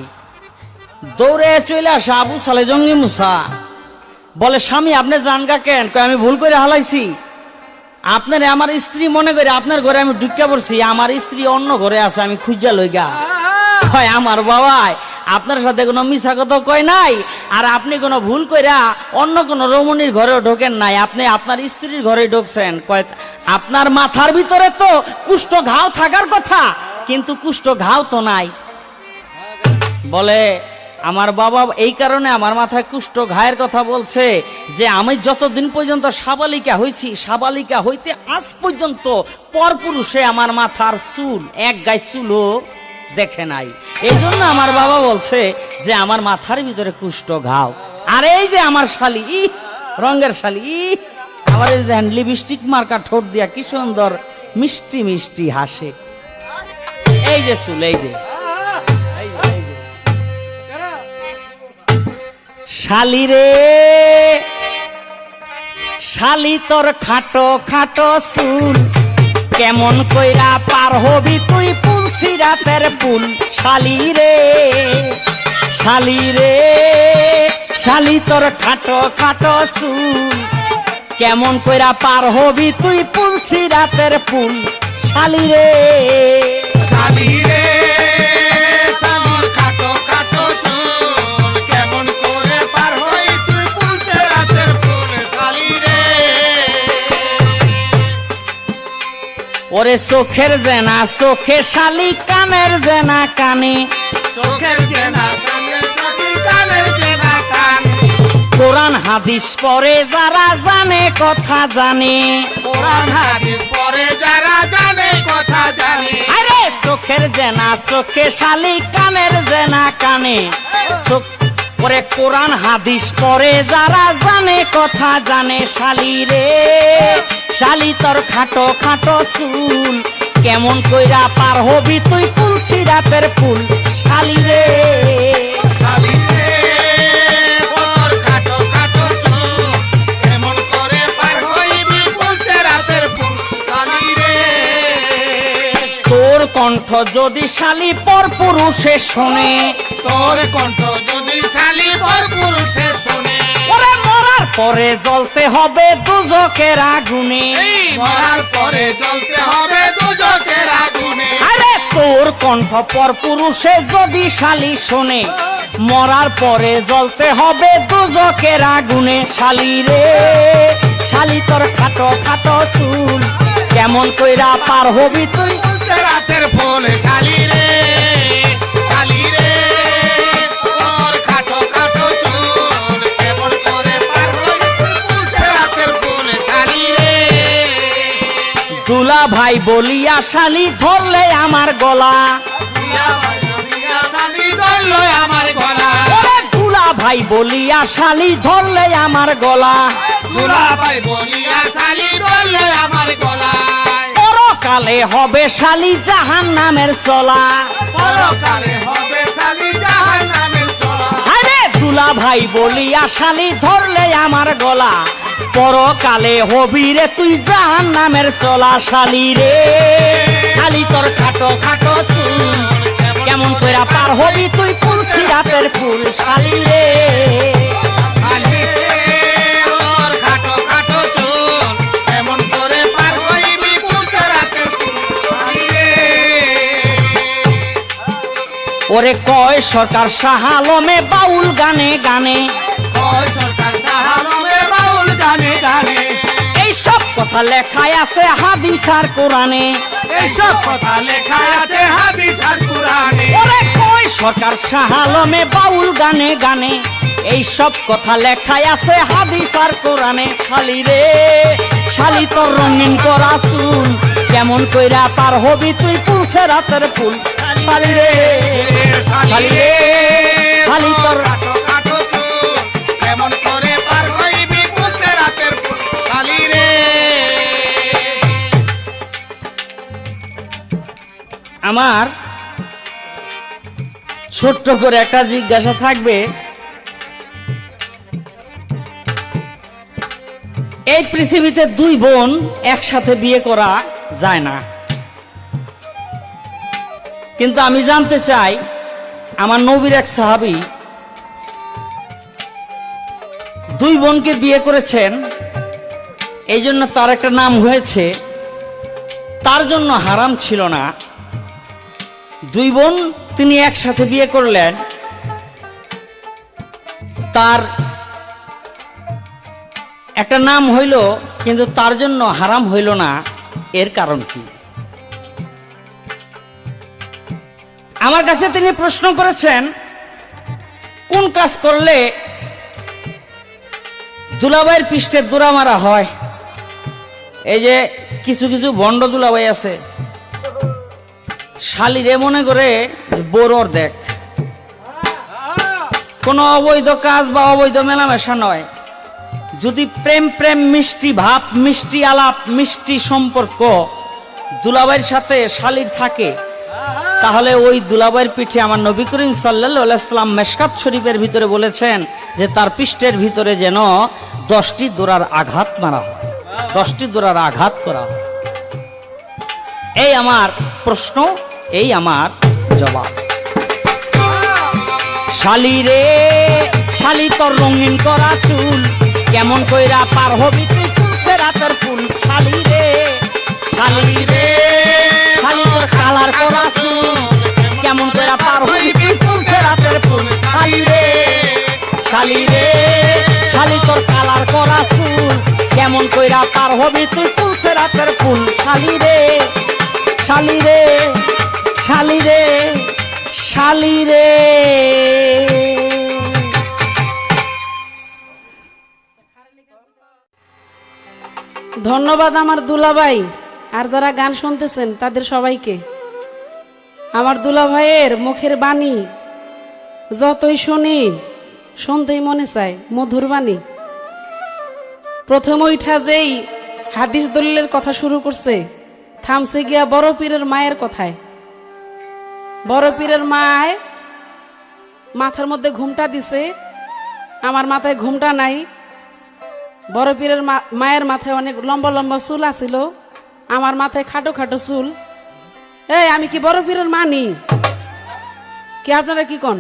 দৌড়ে চলে আসে আবু সালে জঙ্গি মুসা। বলে স্বামী আপনি জানগা কেন? কয় আমি ভুল করে হালাইছি, আপনার আমার স্ত্রী মনে করে আপনার ঘরে আমি ঢুকিয়া পড়ছি, আমার স্ত্রী অন্য ঘরে আছে, আমি খুঁজা লইগা। কয় আমার বাবাই আপনার সাথে কোনো মিছা কথা কয় নাই, আর আপনি কোনো ভুল কইরা অন্য কোনো রমণীর ঘরেও ঢোকেন নাই, আপনি আপনার স্ত্রীর ঘরে ঢুকছেন। কয় আপনার মাথার ভিতরে তো কুষ্ঠ ঘাও থাকার কথা, কিন্তু কুষ্ঠ ঘাও তো নাই। বলে আমার বাবা এই কারণে আমার মাথায় কুষ্ঠ ঘায়ের কথা বলছে যে আমি যতদিন পর্যন্ত সাবালিকা হয়েছি, সাবালিকা হইতে আজ পর্যন্ত পরপুরুষে আমার মাথার চুল এক গায়ে চুলও দেখে নাই। এই জন্য আমার বাবা বলছে যে আমার মাথার ভিতরে কুষ্ঠ ঘাও। আর এই যে আমার শালি, রঙের শালি, আমার এই দেখেন লিপস্টিক মার্কা ঠোঁট দিয়া কি সুন্দর মিষ্টি মিষ্টি হাসে। এই যে চুল, এই যে শালি রে শালি তোর খাটো খাটো চুল, কেমন কইরা পার হবি তুই পুলসি রাতের পুল। শালি রে শালি রে শালি তোর খাটো খাটো চুল, কেমন কইরা পার হবি তুই পুলসি রাতের পুল। শালি রে শালি রে শালির খাটো খাটো চুল, কেমন করে পার হই তুই পুলসে রাতের ফুল। শালি রে ওরে চোখের জেনা চোখে শালি, কানের জেনা কানে, চোখের জেনা কানে শালি, কোরআন হাদিস পড়ে যারা জানে কথা জানে, কোরআন হাদিস পড়ে যারা জানে কথা জানে, আরে চোখের জেনা চোখে শালি কানের জেনা কানে, চোখ পরে কোরআন হাদিস পড়ে যারা জানে কথা জানে। শালি রে শালি তোর খাটো খাটো চুল, কেমন কইরা পার হবি তুই তুলসী রাতের ফুল। শালি রে শালি রে তোর খাটো খাটো চুল, কেমন করে পার হইবি তুলসী রাতের ফুল। শালি রে তোর কণ্ঠ যদি শালি পর পুরুষে শোনে, তোর কণ্ঠ যদি শালি পর পুরুষে শুনে, ওরে মরার পরে জ্বলতে হবে দুজকের আগুনে। এই মরার পরে জ্বলতে হবে দুজকের আগুনে। আরে তোর কণ্ঠ পর পুরুষে যদি শালি শোনে, মরার পরে জ্বলতে হবে দুজকের আগুনে। শালি রে শালি তোর খাটো খাটো চুল, কেমন কইরা পার হবি তুই তুলসী রাতের ফুল। শালি রে শালি রে তোর খাটো খাটো চুল, কেমন করে পার হইবি তুলসী রাতের ফুল। শালি রে দুলা ভাই বলিয়া শালি ধরলে আমার গলা, শালি ধরলো আমার গলা, ওরে দুলা ভাই বলিয়া শালি ধরলে আমার গলা। দুলাভাই বলিয়া শালি ধরলো আমার গলায়, পরকালে হবে শালি জাহান নামের চলা। পরকালে হবে শালি জাহান্নামের চলা। আরে দুলা ভাই বলিয়া শালি ধরলে আমার গলা, পরকালে হবি রে তুই জাহান নামের চলা। শালি রে শালি তোর খাটো খাটো চুল, কেমন কইরা পার হবি তুই তুলসী রাতের ফুল। শালি রে শালি রে তোর খাটো খাটো চুল, কেমন করে পার হইবি তুলসী রাতের ফুল। শালি রে ওরে কয় সরকার শাহ আলমে বাউল গানে গানে, ওই সরকার সাহাবে বাউল গানে গানে, এই সব কথা লেখায় আছে হাদিস আর কোরআনে। এইসব কথা লেখা আছে হাদিস আর কুরআনে। ওরে কয় সরকার শাহ আলমে বাউল গানে গানে, এই সব কথা লেখায় আছে হাদিস আর কোরআনে। শালি রে শালি তোর রঙিন করা চুল, কেমন কইরা পার হবি তুই তুলসী রাতের ফুল। শালি রে শালি রে শালি তোর খাটো খাটো চুল, কেমন করে পার হইবি তুলসী রাতের ফুল। শালি রে আমার ছোট্ট করে একটা জিজ্ঞাসা থাকবে, এই পৃথিবীতে দুই বোন একসাথে বিয়ে করা যায় না, কিন্তু আমি জানতে চাই আমার নবীর এক সাহাবী দুই বোনকে বিয়ে করেছেন, এই জন্য তার একটা নাম হয়েছে, তার জন্য হারাম ছিল না। দুই বোন তিনি একসাথে বিয়ে করলেন, তার একটা নাম হইল, কিন্তু তার জন্য হারাম হইল না, এর কারণ কি? আমার কাছে তিনি প্রশ্ন করেছেন, কোন কাজ করলে দুলাভাইয়ের পৃষ্ঠে দোড়া মারা হয়? এই যে কিছু কিছু ভণ্ড দুলাভাই আছে, শালিরে মনে করে বড়র দেখ, কোনো অবৈধ কাজ বা অবৈধ মেলামেশা নয়। যদি প্রেম প্রেম মিষ্টি ভাব, মিষ্টি আলাপ, মিষ্টি সম্পর্ক দুলাভাইয়ের সাথে শালির থাকে, তাহলে ওই দুলাভাইয়ের পিঠে আমার নবী করিম সাল্লাল্লাহু আলাইহি সাল্লাম মেশকাত শরীফের ভিতরে বলেছেন যে তার পৃষ্ঠের ভিতরে যেন 10টি দোড়ার আঘাত মারা হয়, 10টি দোড়ার আঘাত করা হয়। এই আমার প্রশ্ন, এই আমার জবাব। শালি রে শালি তোর রঙিন করা চুল, কেমন কইরা পার হবি তুই তুলসী রাতের ফুল। শালি রে শালি রে শালি তোর কালার করা চুল, কেমন কইরা পার হবি তুই তুলসী রাতের ফুল। শালি রে শালি রে শালি তোর কালার করা চুল, কেমন কইরা পার হবি তুই তুলসী রাতের ফুল। শালি রে শালি রে শালি রে শালি রে। ধন্যবাদ আমার দুলাভাই আর যারা গান শুনতেছেন তাদের সবাইকে। আমার দুলাভাইয়ের মুখের বাণী যতই শুনি শুনতেই মনে চায়, মধুর বাণী। প্রথম ওইটা যেই হাদিস দলিলের কথা শুরু করছে, থামছে গিয়া বড় পীরের মায়ের কথায়। বড় পীরের মায় মাথার মধ্যে ঘুমটা দিছে, আমার মাথায় ঘুমটা নাই। বড় পীরের মায়ের মাথায় অনেক লম্বা লম্বা চুল আছিল, আমার মাথায় খাটো খাটো চুল। এই আমি কি বড় পীরের মানি? কি আপনারা কি কোন?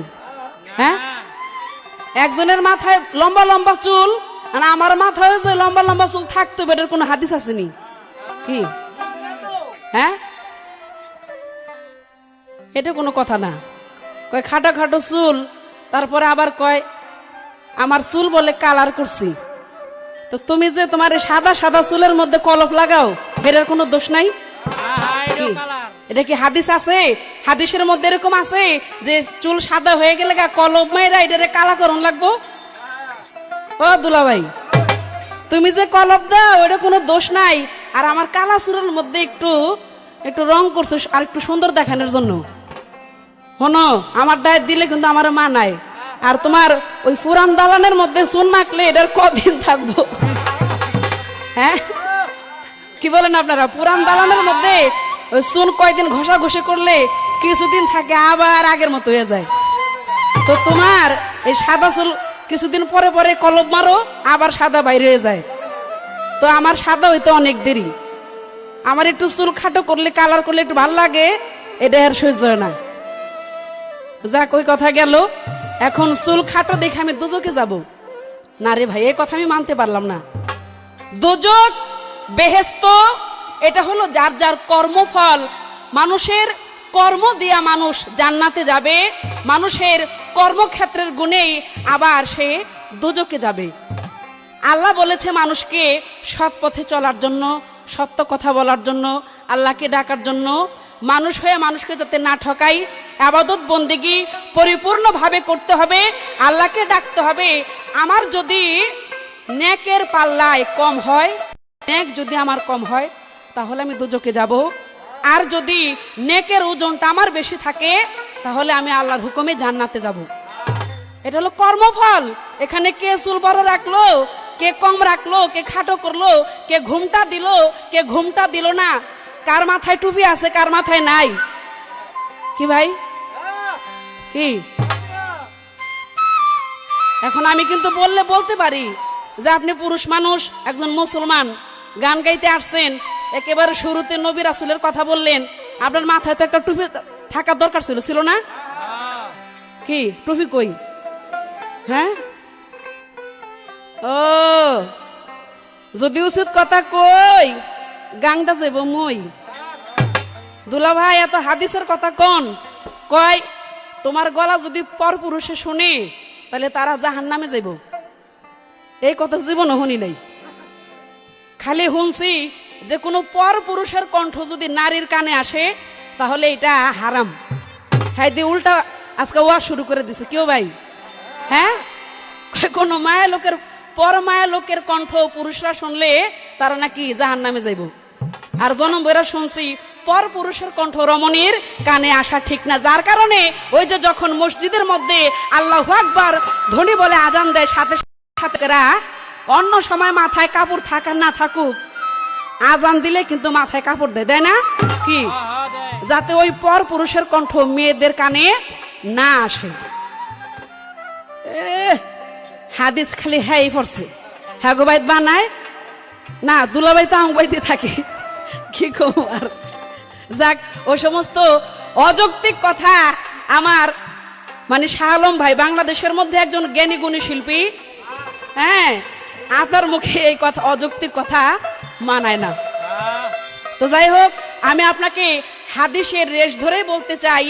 হ্যাঁ, একজনের মাথায় লম্বা লম্বা চুল আর আমার মাথায় যে লম্বা লম্বা চুল থাকতো, এটার কোনো হাদিস আসেনি কি? হ্যাঁ, এটা কোনো কথা না। কয় খাটো খাটো চুল, তারপরে আবার কয় আমার চুল বলে কালার করছি। তো তুমি যে তোমার এই সাদা সাদা চুলের মধ্যে কলপ লাগাও, এটার কোনো দোষ নাই? কি? এটা কি হাদিস আছে? হাদিসের মধ্যে এরকম আছে যে চুল সাদা হয়ে গেলে কলপ মাইরা এটারে কালা করন লাগবো? ও দুলাভাই, তুমি যে কলপ দাও এটা কোনো দোষ নাই। আর আমার কালা চুলের মধ্যে একটু একটু রং করছো আর একটু সুন্দর দেখানোর জন্য। শোনো, আমার ডায়েট দিলে কিন্তু আমার মা নাই। আর তোমার ওই পুরান দালানের মধ্যে চুন মাখলে এটার কদিন থাকবো? হ্যাঁ, কি বলেন আপনারা? পুরান দালানের মধ্যে ওই চুন কয়দিন ঘষা ঘষে করলে কিছুদিন থাকে, আবার আগের মতো হয়ে যায়। তো তোমার এই সাদা চুল কিছুদিন পরে পরে কলপ মারো, আবার সাদা বাইরে হয়ে যায়। তো আমার সাদা হইতে অনেক দেরি। আমার একটু চুল খাটো করলে, কালার করলে একটু ভালো লাগে, এটা আর সহ্য হয় না। যাক, ওই কথা গেল। এখন চুল খাটো দেখে আমি দুজকে যাব না রে ভাই, এই কথা আমি মানতে পারলাম না। দুজক বেহেশত এটা হলো যার যার কর্মফল। মানুষের কর্ম দিয়া মানুষ জান্নাতে যাবে, মানুষের কর্মক্ষেত্রের গুণেই আবার সে দুজকে যাবে। আল্লাহ বলেছে মানুষকে সৎ পথে চলার জন্য, সত্য কথা বলার জন্য, আল্লাহকে ডাকার জন্য। মানুষ হয়ে মানুষকে যাতে না ঠকাই, ইবাদত বন্দেগী পরিপূর্ণভাবে করতে হবে, আল্লাহকে ডাকতে হবে। আমার যদি নেকের পাল্লায় কম হয়, নেক যদি আমার কম হয়, তাহলে আমি দুজকে যাব। আর যদি নেকের ওজনটা আমার বেশি থাকে, তাহলে আমি আল্লাহর হুকুমে জান্নাতে যাব। এটা হলো কর্মফল। এখানে কে চুল বড় রাখলো, কে কম রাখলো, কে খাটো করলো, কে ঘুমটা দিল, কে ঘুমটা দিল না, কার মাথায় টুপি আছে, কার মাথায় নাই। কি ভাই, কি? এখন আমি কিন্তু বললে বলতে পারি যে আপনি পুরুষ মানুষ, একজন মুসলমান, গান গাইতে আসছেন, একেবারে শুরুতে নবী রাসূলের কথা বললেন, আপনার মাথায় তো একটা টুপি থাকার দরকার ছিল, ছিল না? কি টুপি কই? হ্যাঁ, ও যদি উচিত কথা কই গাংটা যাইব মই। দুলা ভাই, এত হাদিসের কথা কোন কয় তোমার গলা যদি পর পুরুষে শুনে তাহলে তারা জাহান্নামে যাইব। এই কথা জীবন শুনি নাই, খালি শুনছি যে কোনো পর পুরুষের কণ্ঠ যদি নারীর কানে আসে তাহলে এটা হারাম। হ্যাঁ, দিয়ে উল্টা আজকে ওয়া শুরু করে দিছে। কেউ ভাই, হ্যাঁ, কোন মায়া লোকের, পর মায়া লোকের কণ্ঠ পুরুষরা শুনলে তারা নাকি জাহান্নামে যাইব। আর জনম বইরা শুনছি পর পুরুষের কণ্ঠ রমণীর কানে আসা ঠিক না। যার কারণে ওই যে যখন মসজিদের মধ্যে আল্লাহু আকবার ধ্বনি বলে আজান দেয়, সাথে সাথে অন্য সময় মাথায় কাপড় থাক আর না থাকুক, আজান দিলে কিন্তু মাথায় কাপড় দেয়, দেয় না? কি, যাতে ওই পর পুরুষের কণ্ঠ মেয়েদের কানে না আসে। হাদিস খালি হ্যাঁ পড়ছে, হ্যাঁ গো বাইত বানায় না, দুলাভাই তো আমবাইতে থাকে। কি কম আর, যাক, ও সমস্ত অযৌক্তিক কথা আমার মানে শাহ আলম ভাই বাংলাদেশের মধ্যে একজন জ্ঞানী গুণী শিল্পী, হ্যাঁ, আপনার মুখে এই কথা অযৌক্তিক কথা মানায় না। তো যাই হোক, আমি আপনাকে হাদিসের রেশ ধরে বলতে চাই,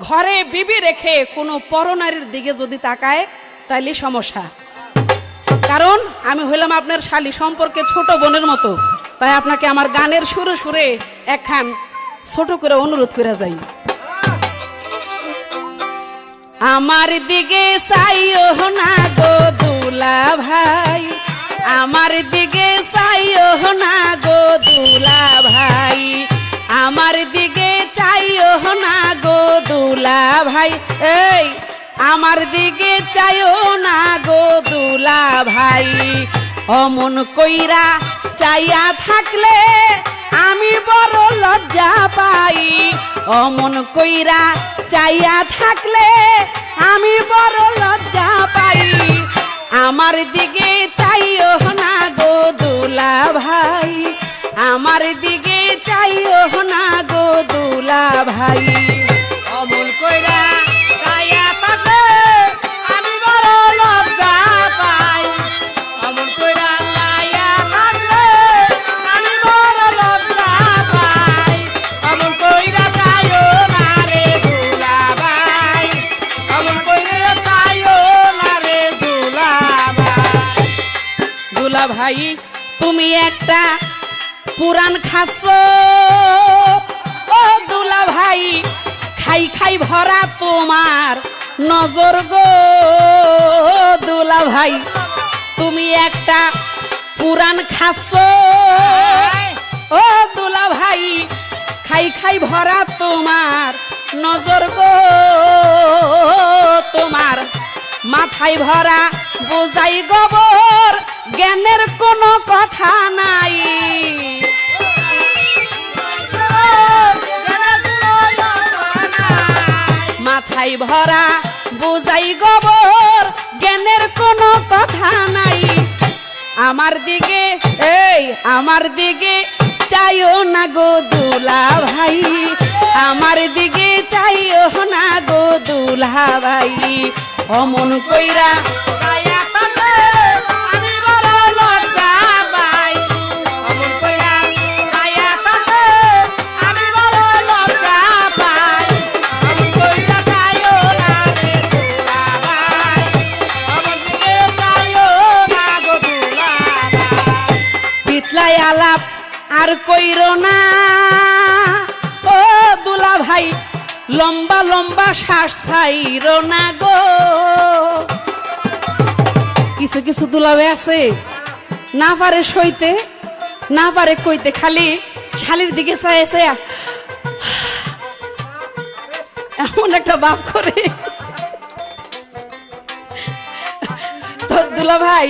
ঘরে বিবি রেখে কোনো পরনারীর দিকে যদি তাকায় তাইলে সমস্যা। কারণ আমি হইলাম আপনার শালী, সম্পর্কে ছোট বোনের মতো। তাই আপনাকে আমার গানের সুরে সুরে একখান ছোট করে অনুরোধ করে যাই। আমার দিকে চাইও না গো দুলা ভাই, আমার দিকে চাইও না গো দুলা ভাই, আমার দিকে চাইও না গো দুলা ভাই, এই আমার দিকে চাইও না গো দুলা ভাই। অমন কইরা চাইয়া থাকলে আমি বড় লজ্জা পাই, অমন কইরা চাইয়া থাকলে আমি বড় লজ্জা পাই। আমার দিকে চাইও না গো দুলা ভাই, আমার দিকে চাইও না গো দুলা ভাই। অমন কইরা চাইয়া থাকলে আমি বড় লজ্জা পাই, অমন কইরা চাইয়া থাকলে আমি বড় লজ্জা পাই। অমন কইরা চাইও না রে দুলা ভাই, অমন কইরা চাইও না রে দুলা ভাই। দুলা ভাই তুমি একটা পুরান খাস ও দুলা ভাই, খাই খাই ভরা তোমার নজর গো দুলা ভাই, তুমি একটা পুরান খাস ও দুলা ভাই, খাই খাই ভরা তোমার নজর গো, তোমার মাথায় ভরা বোঝাই গোবর, জ্ঞানের কোনো কথা নাই। মাথায় ভরা বোঝাই গোবর, জ্ঞানের কোনো কথা নাই। আমার দিকে এই আমার দিকে চাইও না গো দুলা ভাই, আমার দিকে চাইও না গো দুলা ভাই। অমন কইরা চাইয়া থাকলে আমি বড় লজ্জা পাই, অমন কইরা চাইয়া থাকলে আমি বড় লজ্জা পাই। অমন কইরা চাইও না রে দুলা ভাই, অমন দিকে চাইও না গো দুলা ভাই। পিতলাই আলাপ আর কইরো না ও দুলা ভাই, লম্বা লম্বা শ্বাস ছাইরো না গো। কিছু কিছু দুলাবে আছে না পারে সইতে, না পারে কইতে, খালি শালির দিকে চায় চায় এমন একটা বাপ করে। তো দুলা ভাই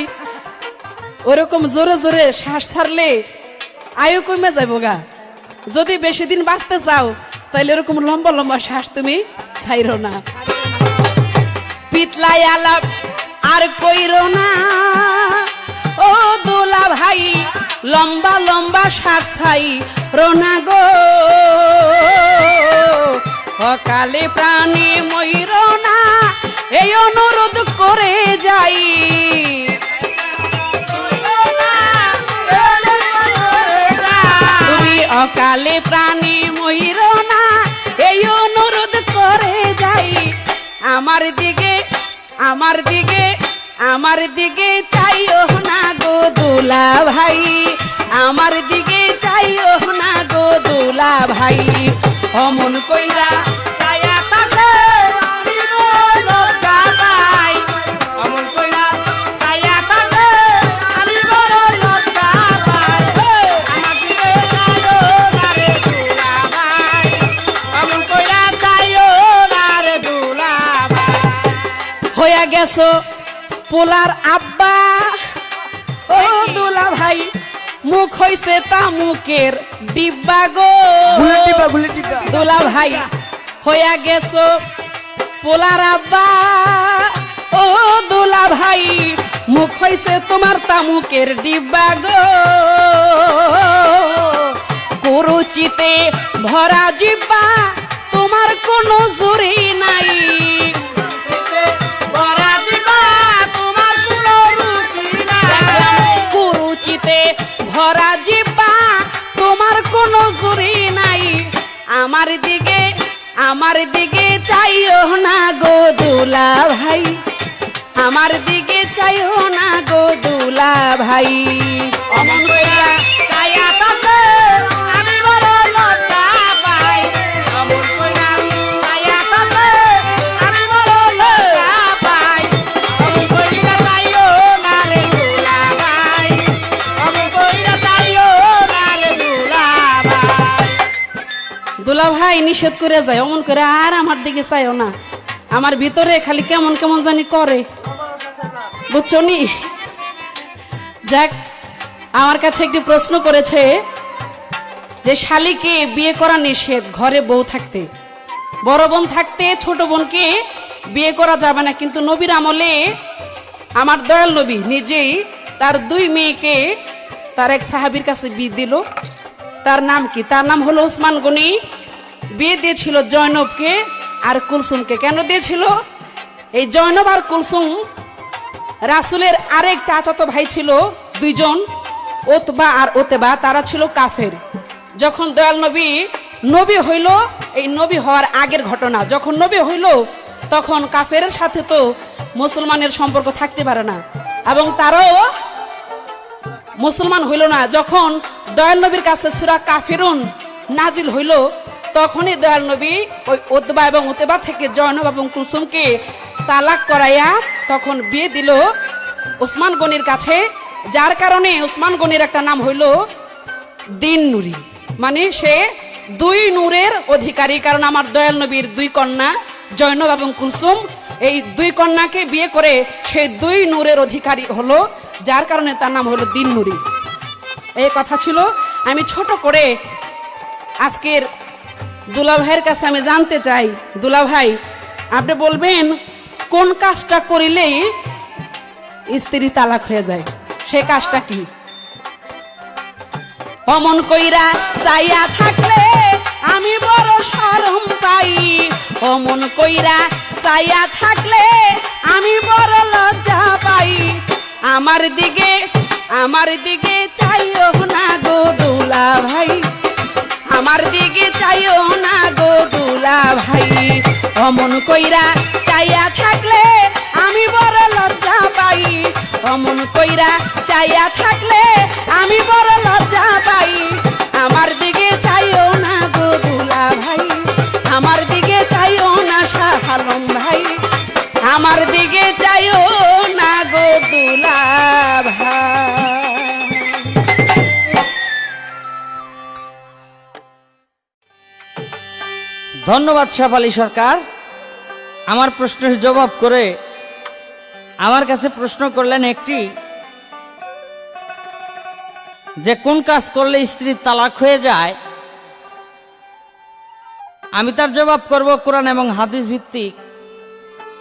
ওরকম জোরে জোরে শ্বাস ছাড়লে আয়ু কমে যাবো গা। যদি বেশি দিন বাঁচতে চাও তাহলে এরকম লম্বা লম্বা শ্বাস তুমি ছাইরো না। পিতলাই আলাপ আর কইরো না ও দুলা ভাই, লম্বা লম্বা শ্বাস ছাইরো না গো। অকালে প্রাণে মইরো না এই অনুরোধ করে যাই। তুমি অকালে প্রাণে মইরো না এই অনুরোধ করে যাই। আমার দিকে আমার দিকে আমার দিকে চাইও না গো দুলা ভাই, আমার দিকে চাইও না গো দুলা ভাই। অমন কইরা চাইয়া থাকলে আমি বড় লজ্জা পাই, অমন কইরা চাইয়া থাকলে আমি বড় লজ্জা পাই। আমার দিকে চাইও না রে দুলা ভাই, অমন কইরা চাইও না রে দুলা ভাই। হইয়া গেছো পোলার আব্বা ও দুলা ভাই, মুখ হইছে তামুকের ডিব্বা গো দুলা ভাই। হইয়া গেছো পোলার আব্বা ও দুলা ভাই, মুখ হইছে তোমার তামুকের ডিব্বা গো। কুরুচিতে ভরা জিব্বা, তোমার কোনো জুরি নাই। বড়া দিবা তোমার কোনো রুচি নাই, কুরুচিতে ভরা জিব্বা, তোমার কোনো জুরি নাই। আমার দিকে চাইও না গো দুলা ভাই, আমার দিকে চাইও না গো দুলা ভাই। অমন কইরা চাইয়া থাকলে আমি বড় লজ্জা পাই, অমন কইরা চাইয়া থাকলে আমি বড় লজ্জা পাই। অমন কইরা চাইও না রে দুলা ভাই, তাই নিষেধ করে যায়, অমন করে আর আমার দিকে চাইও না, আমার ভিতরে খালি কেমন কেমন জানি করে, বুঝছো নি? যাক, আমার কাছে একটি প্রশ্ন করেছে যে শালীকে বিয়ে করা নিষেধ, ঘরে বউ থাকতে, বড় বোন থাকতে ছোট বোনকে বিয়ে করা যাবে না, কিন্তু নবীর আমলে আমার দয়াল নবী নিজেই তার 2 মেয়েকে তার এক সাহাবীর কাছে বিয়ে দিল। তার নাম কি? তার নাম হলো ওসমান গনি। বিয়ে দিয়েছিল জয়নবকে আর কুলসুমকে। কেন দিয়েছিল? এই জয়নব আর কুলসুম রাসূলের আরেক চাচাতো ভাই ছিল, 2 জন, ওতবা আর ওতেবা, তারা ছিল কাফের। যখন দয়াল নবী নবী হইল, এই নবী হওয়ার আগের ঘটনা, যখন নবী হইল তখন কাফেরের সাথে তো মুসলমানের সম্পর্ক থাকতে পারে না, এবং তারাও মুসলমান হইল না। যখন দয়াল নবীর কাছে সূরা কাফিরুন নাজিল হইল, তখনই দয়াল নবী ওই ওতবা এবং ওতেবা থেকে জয়নব এবং কুলসুমকে তালাক করাইয়া তখন বিয়ে দিল ওসমান গনির কাছে, যার কারণে ওসমান গনির একটা নাম হইল দিন নুরি, মানে সে 2 নূরের অধিকারী। কারণ আমার দয়াল নবীর 2 কন্যা জয়নব এবং কুলসুম, এই 2 কন্যাকে বিয়ে করে সে 2 নূরের অধিকারী হলো, যার কারণে তার নাম হলো দিন নুরি। এই কথা ছিল। আমি ছোট করে আজকের দুলা ভাইয়ের কাছে আমি জানতে চাই, দুলা ভাই আপনি বলবেন কোন কাজটা করিলেই স্ত্রী তালাক হয়ে যায়, সে কাজটা কি? অমন কইরা চাইয়া থাকলে আমি বড় শরম পাই, অমন কইরা চাইয়া থাকলে আমি বড় লজ্জা পাই, আমার দিকে চাইও না গো দুলা ভাই, আমার দিকে চাইও না গো দুলা ভাই, অমন কইরা চাইয়া থাকলে আমি বড় লজ্জা পাই, অমন কইরা চাইয়া থাকলে আমি বড় লজ্জা পাই, আমার দিকে চাইও না গো দুলা ভাই, আমার দিকে চাইও না শাহ আলম ভাই, আমার দিকে চাইও না গো দুলা ভাই। ধন্যবাদ শেফালী সরকার। আমার প্রশ্নের জবাব করে আমার কাছে প্রশ্ন করলেন একটি, যে কোন কাজ করলে স্ত্রীর তালাক হয়ে যায়। আমি তার জবাব করব কোরআন এবং হাদিস ভিত্তিক,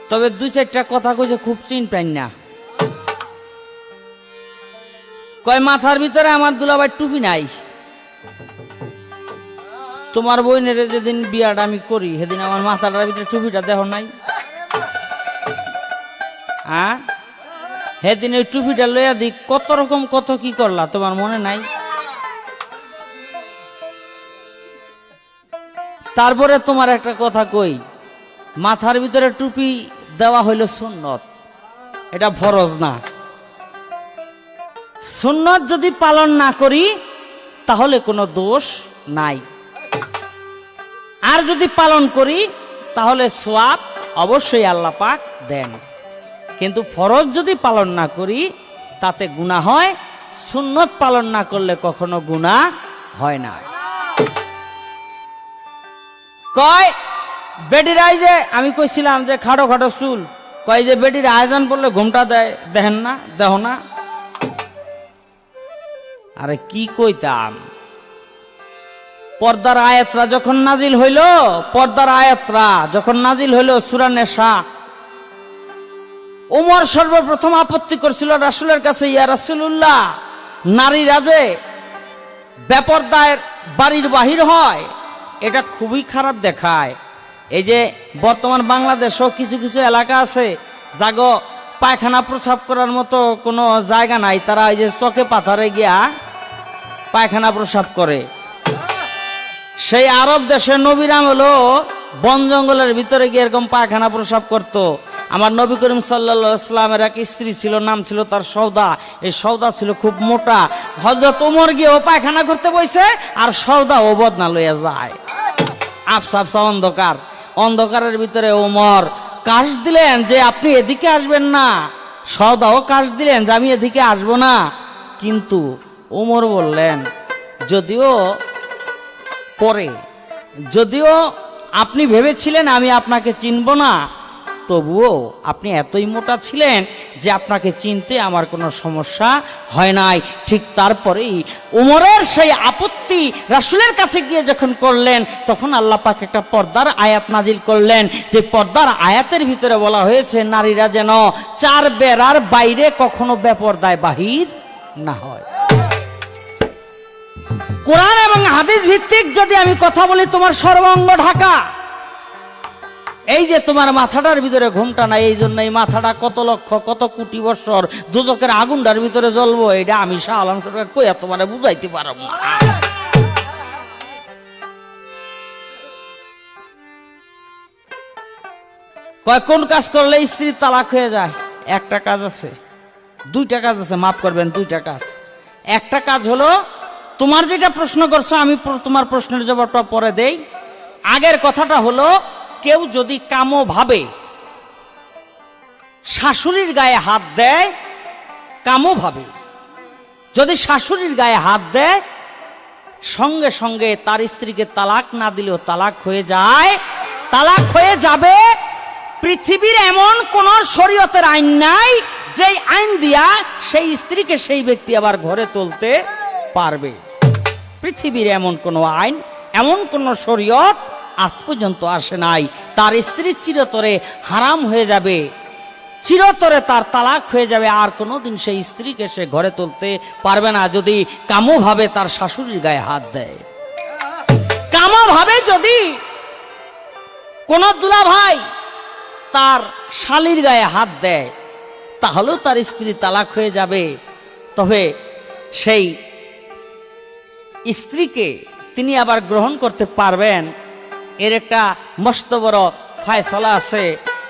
তবে 2-4টা কথা কইছে খুব চিন পাই না। কয় মাথার ভিতরে আমার দুলাভাই টুপি নাই, তোমার বোনের যেদিন বিয়াটা আমি করি সেদিন আমার মাথাটার ভিতরে টুপিটা দেহ নাই, হ্যাঁ সেদিন ওই টুপিটা লইয়া দিই কত রকম কত কি করলা, তোমার মনে নাই? তারপরে তোমার একটা কথা কই, মাথার ভিতরে টুপি দেওয়া হইল সুন্নত, এটা ফরজ না। সুন্নত যদি পালন না করি তাহলে কোনো দোষ নাই, আর যদি পালন করি তাহলে সওয়াব অবশ্যই আল্লাহ পাক দেন। কিন্তু ফরজ যদি পালন না করি তাতে গুনাহ হয়, সুন্নত পালন না করলে কখনো গুনাহ হয় না। কয় বেটির আইজে আমি কইছিলাম যে খাটো খাটো চুল, কয় যে বেটির আয়োজন পড়লে ঘুমটা দেয়, দেখেন না, দেহ না। আরে কি কইতাম, পর্দার আয়াতরা যখন নাজিল হইল, পর্দার আয়াতরা যখন নাজিল হইল সূরা নিসা, ওমর সর্বপ্রথম আপত্তি করছিল রাসূলের কাছে, ইয়া রাসূলুল্লাহ, নারীরা যে বেপরদায় বাড়ির বাহির হয় এটা খুবই খারাপ দেখায়। এই যে বর্তমান বাংলাদেশেও কিছু কিছু এলাকা আছে জাগো পায়খানা প্রস্রাব করার মতো কোনো জায়গা নাই, তারা এই যে চকে পাথরে গিয়া পায়খানা প্রস্রাব করে। সেই আরব দেশের নবীরাম হলো বন জঙ্গলের ভিতরে গিয়ে এরকম পায়খানা প্রস্রাব করতো। আমার নবী করিম সাল্লাল্লাহু আলাইহি ওয়াসাল্লামের এক স্ত্রী ছিল, নাম ছিল তার সওদা। এই সওদা ছিল খুব মোটা। হযরত ওমর গিয়েও পায়খানা করতে বসে আর সওদা ও বদনা লইয়া যায়। আফসা আফসা অন্ধকার, অন্ধকারের ভিতরে ওমর কাশ দিলেন যে আপনি এদিকে আসবেন না, সওদাও কাশ দিলেন যে আমি এদিকে আসবো না। কিন্তু ওমর বললেন যদিও পরে যদিও আপনি ভেবেছিলেন আমি আপনাকে চিনব না, তবুও আপনি এতই মোটা ছিলেন যে আপনাকে চিনতে আমার কোনো সমস্যা হয় নাই। ঠিক তারপরেই উমরের সেই আপত্তি রাসূলের কাছে গিয়ে যখন করলেন, তখন আল্লাহ পাক একটা পর্দার আয়াত নাজিল করলেন, যে পর্দার আয়াতের ভিতরে বলা হয়েছে নারীরা যেন চার বেড়ার বাইরে কখনো বেপরদায় বাহির না হয়। কোরআন এবং হাদিস ভিত্তিক যদি আমি কথা বলি, তোমার সর্বাঙ্গ ঢাকা, এই যে তোমার মাথাটার ভিতরে ঘুমটা নাই, এই জন্য এই মাথাটা কত লক্ষ কত কোটি বছর দুজকের আগুনটার ভিতরে জ্বলবো, এটা আমি শাহ আলম সরকার কইয়া তোমার বুঝাইতে পারব না। কোন কাজ করলে স্ত্রীর তালাক হয়ে যায়? একটা কাজ আছে, দুইটা কাজ আছে, মাফ করবেন, দুইটা কাজ। একটা কাজ হলো তোমার যেটা প্রশ্ন করছো, আমি তোমার প্রশ্নের জবাবটা পরে দেই। আগের কথাটা হলো, কেউ যদি কামো ভাবে শাশুড়ির গায়ে হাত দেয়, কামো ভাবে যদি শাশুড়ির গায়ে হাত দেয়, সঙ্গে সঙ্গে তার স্ত্রীকে তালাক না দিলেও তালাক হয়ে যায়, তালাক হয়ে যাবে। পৃথিবীর এমন কোন শরীয়তের আইন নাই যে আইন দিয়া সেই স্ত্রীকে সেই ব্যক্তি আবার ঘরে তুলতে পারবে। পৃথিবীর এমন কোন আইন, এমন কোন শরীয়ত আজ পর্যন্ত আসে নাই। তার স্ত্রী চিরতরে হারাম হয়ে যাবে, চিরতরে তার তালাক হয়ে যাবে, আর কোনোদিন সেই স্ত্রীকে সে ঘরে তুলতে পারবে না যদি কামো ভাবে তার শাশুড়ির গায়ে হাত দেয়। কামো ভাবে যদি কোন দুলাভাই তার শালীর গায়ে হাত দেয়, তাহলেও তার স্ত্রী তালাক হয়ে যাবে। তবে সেই স্ত্রীকে তিনি আবার গ্রহণ করতে পারবেন, এর একটা মস্ত বড় ফায়সালা আছে।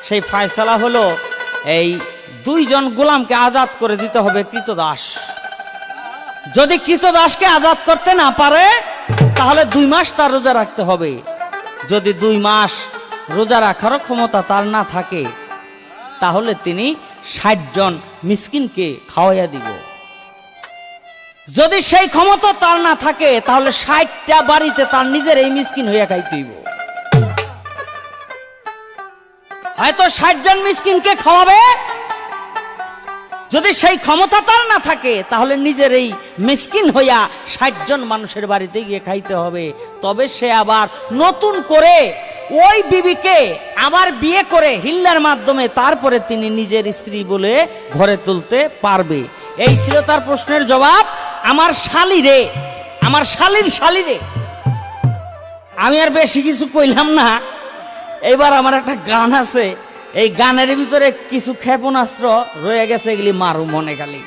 সেই ফায়সালা হলো, এই দুইজন গোলামকে আজাদ করে দিতে হবে কৃতদাস। যদি কৃতদাসকে আজাদ করতে না পারে, তাহলে 2 মাস তার রোজা রাখতে হবে। যদি 2 মাস রোজা রাখারও ক্ষমতা তার না থাকে, তাহলে তিনি 60 জন মিসকিনকে খাওয়াইয়া দিব। যদি সেই ক্ষমতা তার না থাকে, তাহলে 60টা বাড়িতে তার নিজের এই মিসকিন হইয়া খাইতে হইব। হয়তো 60 জন মিসকিনকে খাওয়াবে। যদি সেই ক্ষমতা তার না থাকে, তাহলে নিজের এই মিসকিন হইয়া 60 জন মানুষের বাড়িতে গিয়ে খাইতে হবে। তবে সে আবার নতুন করে ওই বিবিকে আবার বিয়ে করে হিল্লার মাধ্যমে তারপরে তিনি নিজের স্ত্রী বলে ঘরে তুলতে পারবে। এই ছিল তার প্রশ্নের জবাব। আমার শালি রে, আমার শালির শালি রে, আমি আর বেশি কিছু কইলাম না। এবার আমার একটা গান আছে, এই গানের ভিতরে কিছু ক্ষেপণাস্ত্র রয়ে গেছে, এগুলি মারু মনে খালি।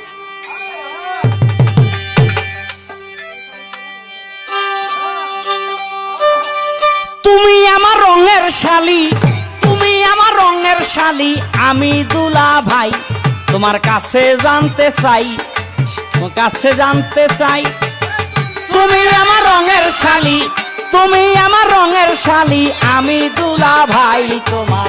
তুমি আমার রঙের শালি, তুমি আমার রঙের শালি, আমি দুলা ভাই, তোমার কাছে জানতে চাই, তোমার কাছে জানতে চাই। তুমি আমার রঙের শালি, তুমি আমার রঙের শালি, আমি দুলা ভাই, তোমার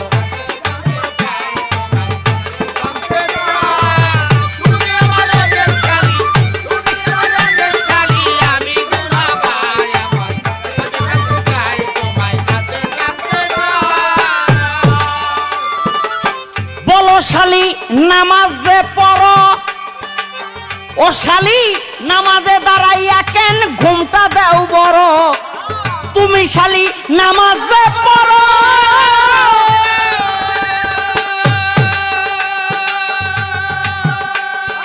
শালি নামাজে পড়ো, ও শালি নামাজে দাঁড়াইয়া কেন ঘুমটা দাও বড়। তুমি শালি নামাজে পড়ো,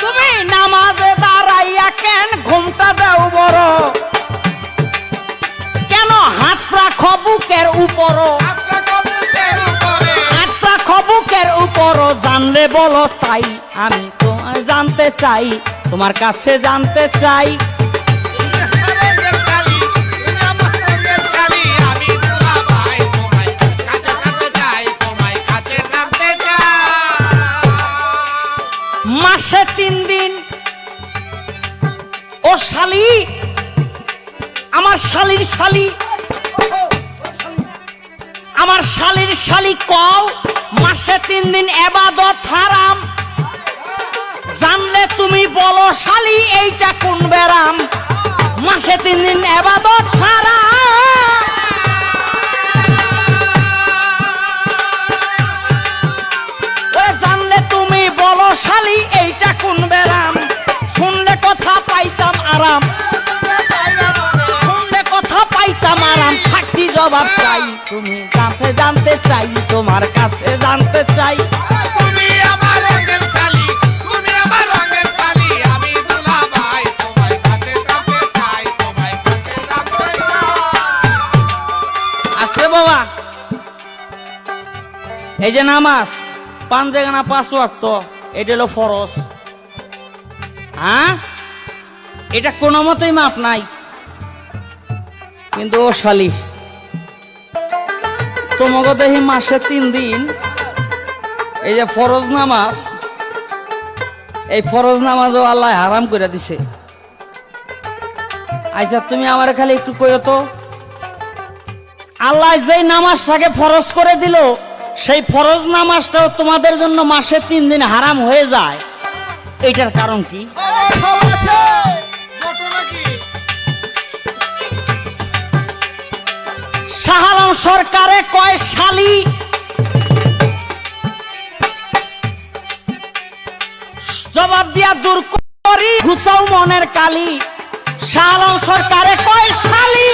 তুমি নামাজে দাঁড়াইয়া কেন ঘুমটা দাও বড়। কেন হাত রাখো বুকের উপর, বুকের উপর, জানলে বলো তাই, আমি তোমার জানতে চাই, তোমার কাছে জানতে চাই। মাসে 3 দিন ও শালি, আমার শালির শালি, আমার শালির শালি কও, মাসে 3 দিন ইবাদত হারাম। জানলে তুমি বলো শালি এইটা কোন ব্যারাম। মাসে 3 দিন ইবাদত হারাম, জবাব চাই, তুমি কাছে জানতে চাই, তোমার কাছে জানতে চাই। তুমি আমার রঙের শালি, তুমি আমার রঙের শালি, আমি দুলাভাই তোমায় কাছে জানতে চাই, তোমায় কাছে জানতে চাই। আসলে বাবা এই যে নামাজ পাঞ্জেগানা 5 ওয়াক্ত এটা হলো ফরজ। হ্যাঁ, এটা কোনো মতেই মাপ নাই। কিন্তু ও শালি তোমাকে দেখি মাসে 3 দিন এই যে ফরজ নামাজ, এই ফরজ নামাজও আল্লাহ হারাম করে দিছে। আচ্ছা তুমি আমার খালি একটু কইও তো, আল্লাহ যেই নামাজটাকে ফরজ করে দিল সেই ফরজ নামাজটাও তোমাদের জন্য মাসে 3 দিন হারাম হয়ে যায়, এটার কারণ কি? শাহ আলম সরকারে কয় শালি, জবাব দিয়া দূর করি ঘুচাও মনের কালি। শাহ আলম সরকারে কয় শালি,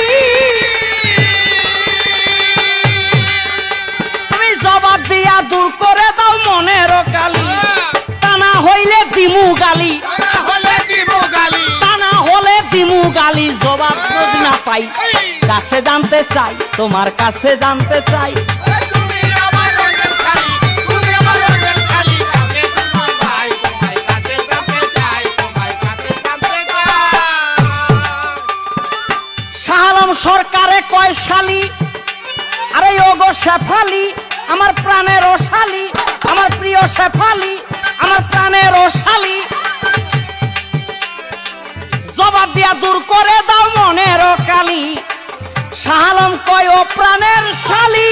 তুমি জবাব দিয়া দূর করে দাও মনের কালি। তা না হইলে দিমু গালি, তা না হলে দিমু গালি। জবাব যদি না পাই কাছে জানতে চাই, তোমার কাছে জানতে চাই। তুমি আমার রঙের শালি, তুমি আমার রঙের শালি, আমি দুলাভাই তোমায় কাছে জানতে চাই, তোমায় কাছে জানতে চাই। শাহ আলম সরকারে কয় শালি, আরে ওগো শেফালি আমার প্রাণের ও শালি, আমার প্রিয় শেফালি আমার প্রাণের ও শালি। জবাব দিয়া দূর করে দাও মনের কালি। শাহ আলম কয় ও প্রাণের শালি,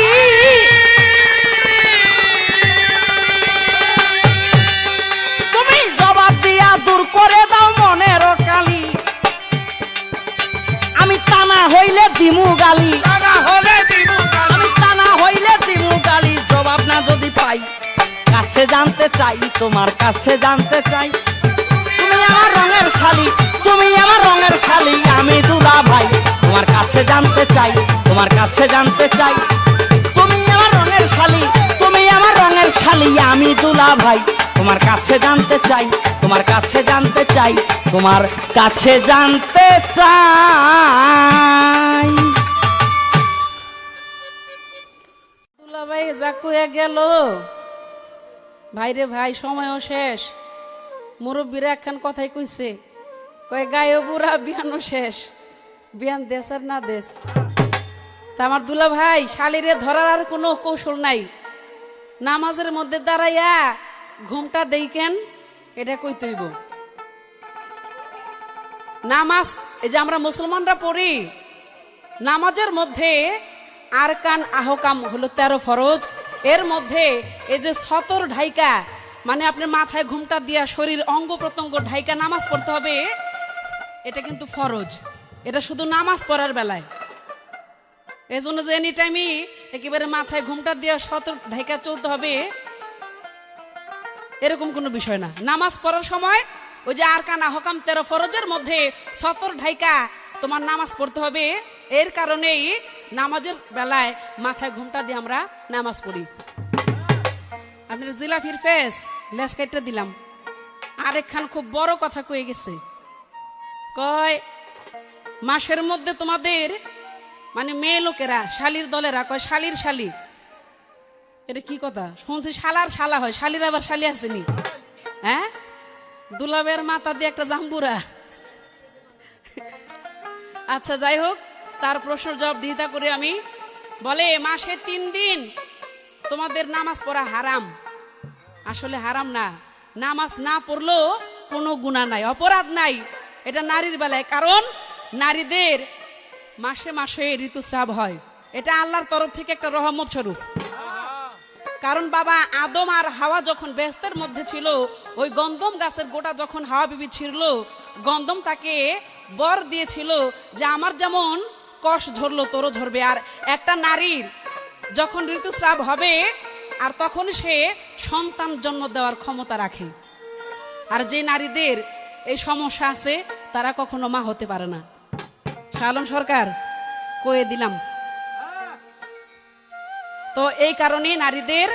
তুমি জবাব দিয়া দূর করে দাও মনের কালি। আমি টানা হইলে দিমু গালি, তারা হলে দিবু গালি, আমি টানা হইলে দিমু গালি। জবাব না যদি পাই কাছে জানতে চাই, তোমার কাছে জানতে চাই। তুমি আমার রঙের শালি, তুমি আমার রঙের শালি, আমি দুলাভাই তোমার কাছে জানতে চাই, তোমার কাছে জানতে চাই। তুমি আমার রঙের শালি, তুমি আমার রঙের শালি, আমি দুলাভাই তোমার কাছে জানতে চাই, তোমার কাছে জানতে চাই, তোমার কাছে জানতে চাই। দুলাভাই যা কইয়া গেল ভাইরে ভাই, সময়ও শেষ। মুরব্বীরা একখান কথাই কইছে, কয় গায়ে বুড়া বিয়ানো শেষ, বিয়ান দেশ আর না দেশ। তা আমার দুলা ভাই শালিরে ধরার আর কোনো কৌশল নাই। নামাজের মধ্যে দাঁড়াইয়া ঘুমটা দেই কেন এটা কইতেইব। নামাজ এই যে আমরা মুসলমানরা পড়ি, নামাজের মধ্যে আরকান আহকাম হলো 13 ফরজ। এর মধ্যে এই যে সতর ঢাইকা, মানে আপনি মাথায় ঘুমটা দিয়া শরীর অঙ্গ প্রত্যঙ্গ ঢাইকা নামাজ পড়তে হবে, এটা কিন্তু ফরজ। এটা শুধু নামাজ পড়ার বেলায়। এই জন্য যে এনি টাইমই একেবারে মাথায় ঘুমটা দিয়া সতর ঢাইকা চলতে হবে এরকম কোনো বিষয় না। নামাজ পড়ার সময় ওই যে আরকান আহকাম 13 ফরজের মধ্যে সতর ঢাইকা তোমার নামাজ পড়তে হবে। এর কারণেই নামাজের বেলায় মাথায় ঘুমটা দিয়ে আমরা নামাজ পড়ি। আপনার জিলাফির ফেস লেস কাইটটা দিলাম। আরেকখান খুব বড় কথা কয়ে গেছে, কয় মাসের মধ্যে তোমাদের মানে মেয়ে লোকেরা শালির দলেরা কয় শালির শালি। এটা কি কথা শুনছি? শালার শালা হয়, শালির আবার শালি আসেনি। হ্যাঁ, দুলাবের মাথা দিয়ে একটা জাম্বুরা। আচ্ছা যাই হোক, তার প্রশ্নের জবাব দিতে করে আমি বলে মাসে 3 দিন তোমাদের নামাজ পড়া হারাম। আসলে হারাম না, নামাজ না পড়লেও কোনো গুনাহ নাই, অপরাধ নাই। এটা নারীর বেলায়, কারণ নারীদের মাসে মাসে ঋতুস্রাব হয়। এটা আল্লাহর তরফ থেকে একটা রহমত স্বরূপ। কারণ বাবা আদম আর হাওয়া যখন বেহেশতের মধ্যে ছিল, ওই গন্ধম গাছের গোটা যখন হাওয়া বিবি ছিঁড়ল, গন্ধম তাকে বর দিয়েছিল যে আমার যেমন কষ ঝরলো তোরও ঝরবে। আর একটা নারীর যখন ঋতুস্রাব হবে আর তখন সে সন্তান জন্ম দেওয়ার ক্ষমতা রাখে। আর যে নারীদের এই সমস্যা আছে তারা কখনো মা হতে পারে না। শাহ আলম সরকার কয়ে দিলাম। তো এই কারণে নারীদের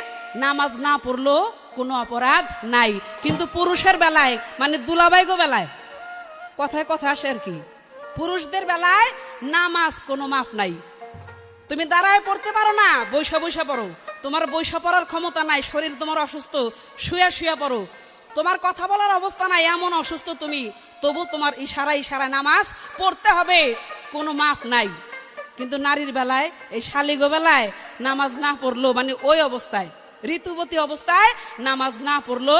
নামাজ না পড়লো কোনো অপরাধ নাই, কিন্তু পুরুষের বেলায় মানে দুলাভাইগো বেলায় কথায় কথা আসে আর কি, পুরুষদের বেলায় নামাজ কোনো মাফ নাই। তুমি দাঁড়ায় পড়তে পারো না, বৈশা বৈশা পড়ো, তোমার বৈশা পড়ার ক্ষমতা নাই, শরীর তোমার অসুস্থ, শুয়া শুয়া পড়ো, তোমার কথা বলার অবস্থা নাই, এমন অসুস্থ তুমি, তবু তোমার ইশারা ইশারায় নামাজ পড়তে হবে, কোনো মাফ নাই। কিন্তু নারীর বেলায় এই শালিগো বেলায় নামাজ না পড়লো মানে ওই অবস্থায় ঋতুবতী অবস্থায় নামাজ না পড়লো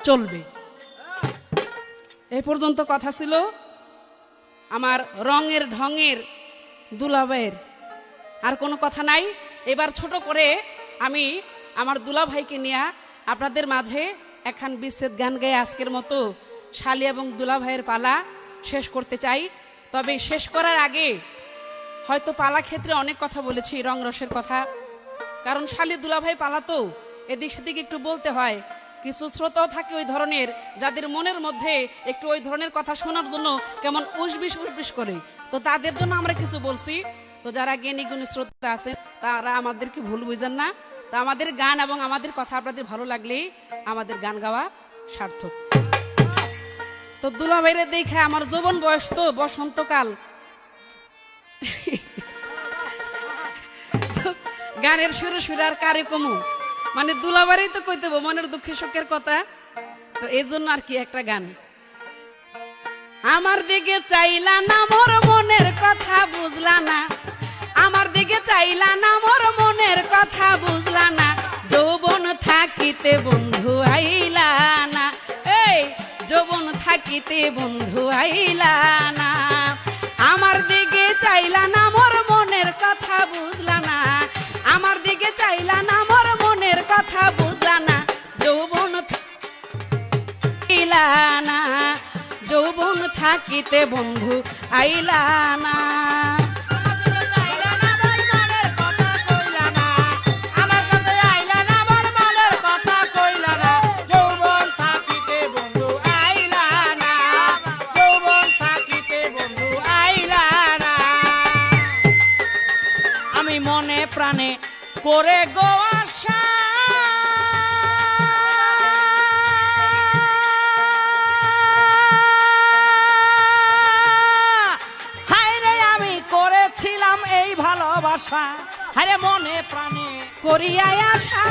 চলবে। এই পর্যন্ত কথা ছিল আমার রঙের ঢঙের দুলাভাইয়ের, আর কোনো কথা নাই। এবার ছোট করে আমি আমার দুলাভাইকে নিয়ে আপনাদের মাঝে একখান বিচ্ছেদ গান গায়ে আজকের মতো শালি এবং দুলাভাইয়ের পালা শেষ করতে চাই। তবে শেষ করার আগে হয়তো পালা ক্ষেত্রে অনেক কথা বলেছি, রং রসের কথা, কারণ শালি দুলাভাই পালা তো এদিক সেদিক একটু বলতে হয়, কিছু শ্রোতাও থাকে ওই ধরনের যাদের মনের মধ্যে একটু ওই ধরনের কথা শোনার জন্য কেমন উসবিস উসবিস করে, তো তাদের জন্য আমরা কিছু বলছি। তো যারা জ্ঞানী গুণী শ্রোতা আছেন তারা আমাদেরকে ভুল বুঝেন না, তা আমাদের গান এবং আমাদের কথা আপনাদের ভালো লাগলেই আমাদের গান গাওয়া সার্থক। তো দুলাভাইরে দেখে আমার যৌবন বয়স তো বসন্তকাল, গানের সুরে সুরে আর কারে কমু, মানে দুলাবারই তো কইতে মনের দুঃখে সুখের কথা, তো এই জন্য আর কি একটা গান। আমার দিকে চাইলা না মোর মনের কথা বুঝলা না, আমার দিকে চাইলা না মোর মনের কথা বুঝলা না, যৌবন থাকিতে বন্ধু আইলা না, এই যৌবন থাকিতে বন্ধু আইলা না, আমার দিকে চাইলা না মোর মনের কথা বুঝলা না, আমার দিকে চাইলা না মোর মনের কথা বুঝলা না, যৌবন আইলা না, যৌবন থাকিতে বন্ধু আইলা না। মনে প্রাণে করে গো আশা, হায়রে আমি করেছিলাম এই ভালোবাসা, হায়রে মনে প্রাণে করিয়াই আশা,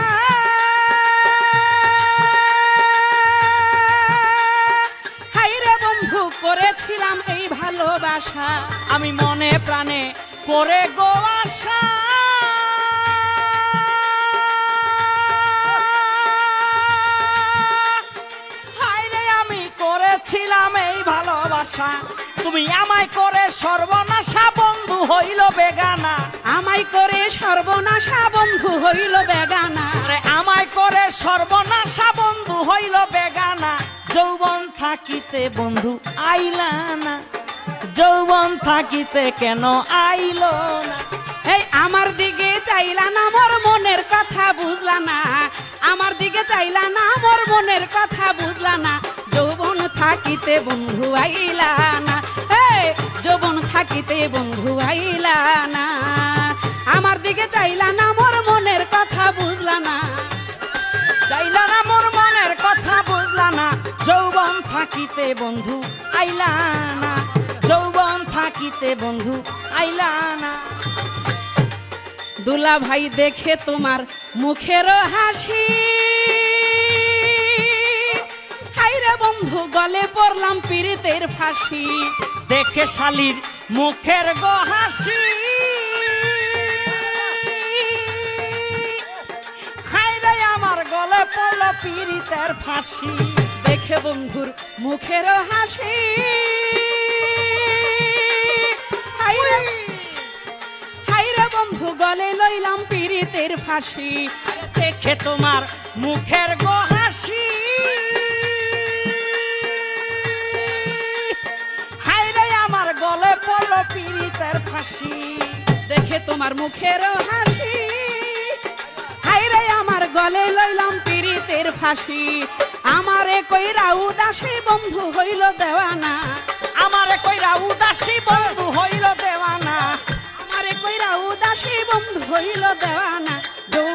হায়রে বন্ধু করেছিলাম এই ভালোবাসা, আমি মনে প্রাণে করে গো আশা, হায়রে আমি করেছিলাম এই ভালোবাসা, তুমি আমায় করে সর্বনাশা বন্ধু হইল বেগানা, আমায় করে সর্বনাশা বন্ধু হইল বেগানা, আরে আমায় করে সর্বনাশা বন্ধু হইল বেগানা, যৌবন থাকিতে বন্ধু আইলা না, যৌবন থাকিতে কেন আইল না, এই আমার দিকে চাইলা না মোর মনের কথা বুঝলা না, আমার দিকে চাইলা না মোর মনের কথা বুঝলা না, যৌবন থাকিতে বন্ধু আইলা না, এই যৌবন থাকিতে বন্ধু আইলা না, আমার দিকে চাইলা না মোর মনের কথা বুঝলা না, চাইলা না মোর মনের কথা বুঝলা না, যৌবন থাকিতে বন্ধু আইলা না, যৌবন থাকিতে বন্ধু আইলা না। দুলা ভাই দেখে তোমার মুখের হাসি, হাইরে বন্ধু গলে পড়লাম পীড়িতের ফাঁসি, দেখে শালির মুখের গো হাসি, হায়রে আমার গলে পড়ল পীড়িতের ফাঁসি, দেখে বন্ধুর মুখের হাসি, হাইরে বন্ধু গলে লইলাম পীড়িতের ফাঁসি, দেখে তোমার মুখের গো হাসি, হায়রে আমার গলে পড়ল পীড়িতের ফাঁসি, দেখে তোমার মুখের হাসি, হাইরে আমার গলে লইলাম পীড়িতের ফাঁসি, আমারে কইরা উদাসী বন্ধু হইল দেওয়ানা, আমারে কইরা উদাসী বন্ধু হইল দেওয়ানা, আমারে কইরা উদাসী বন্ধু হইল দেওয়ানা,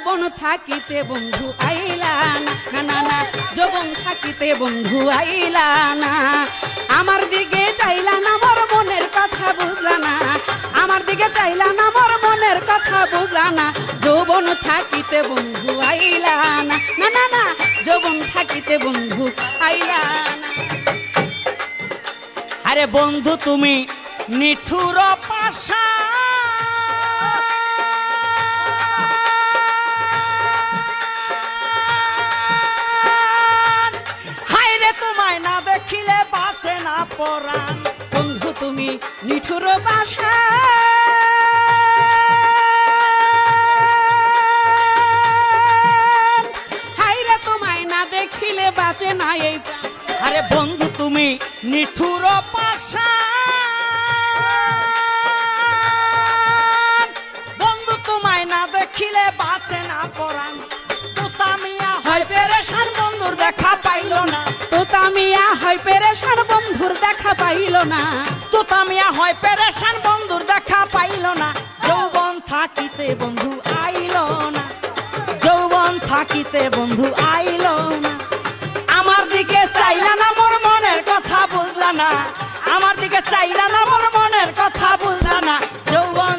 যৌবন থাকিতে বন্ধু আইলা না, না না না যৌবন থাকিতে বন্ধু আইলা না। আমার দিকে চাইলা না, মোর মনের কথা বুঝলা না, আমার দিকে চাইলা না, মোর মনের কথা বুঝলা না। যৌবন থাকিতে বন্ধু আইলা না, না না না যৌবন থাকিতে বন্ধু আইলা না। আরে বন্ধু তুমি নিঠুর পাশা, হায়রে তোমায় না দেখিলে বাঁচে না পরাণ। বন্ধু তুমি নিঠুর বাসা, হাইরে তোমায় না দেখিলে বাঁচে না এই প্রাণ। আরে বন্ধু তুমি নিঠুর পাশা, বন্ধু তোমায় না দেখিলে বাঁচে না পরাণ। তোতা মিয়া হয় পেরেশান বন্ধুর দেখা পাইল না, তোতা মিয়া হয় পেরেশান বন্ধুর দেখা পাইল না, তোতা মিয়া হয় পেরেশান বন্ধুর দেখা পাইল না। যৌবন থাকিতে বন্ধু আইল না, যৌবন থাকিতে বন্ধু আইল না। আমার দিকে চাইলা না, মোর মনের কথা বুঝলা না, আমার দিকে চাইলা না, মোর মনের কথা বুঝলা না। যৌবন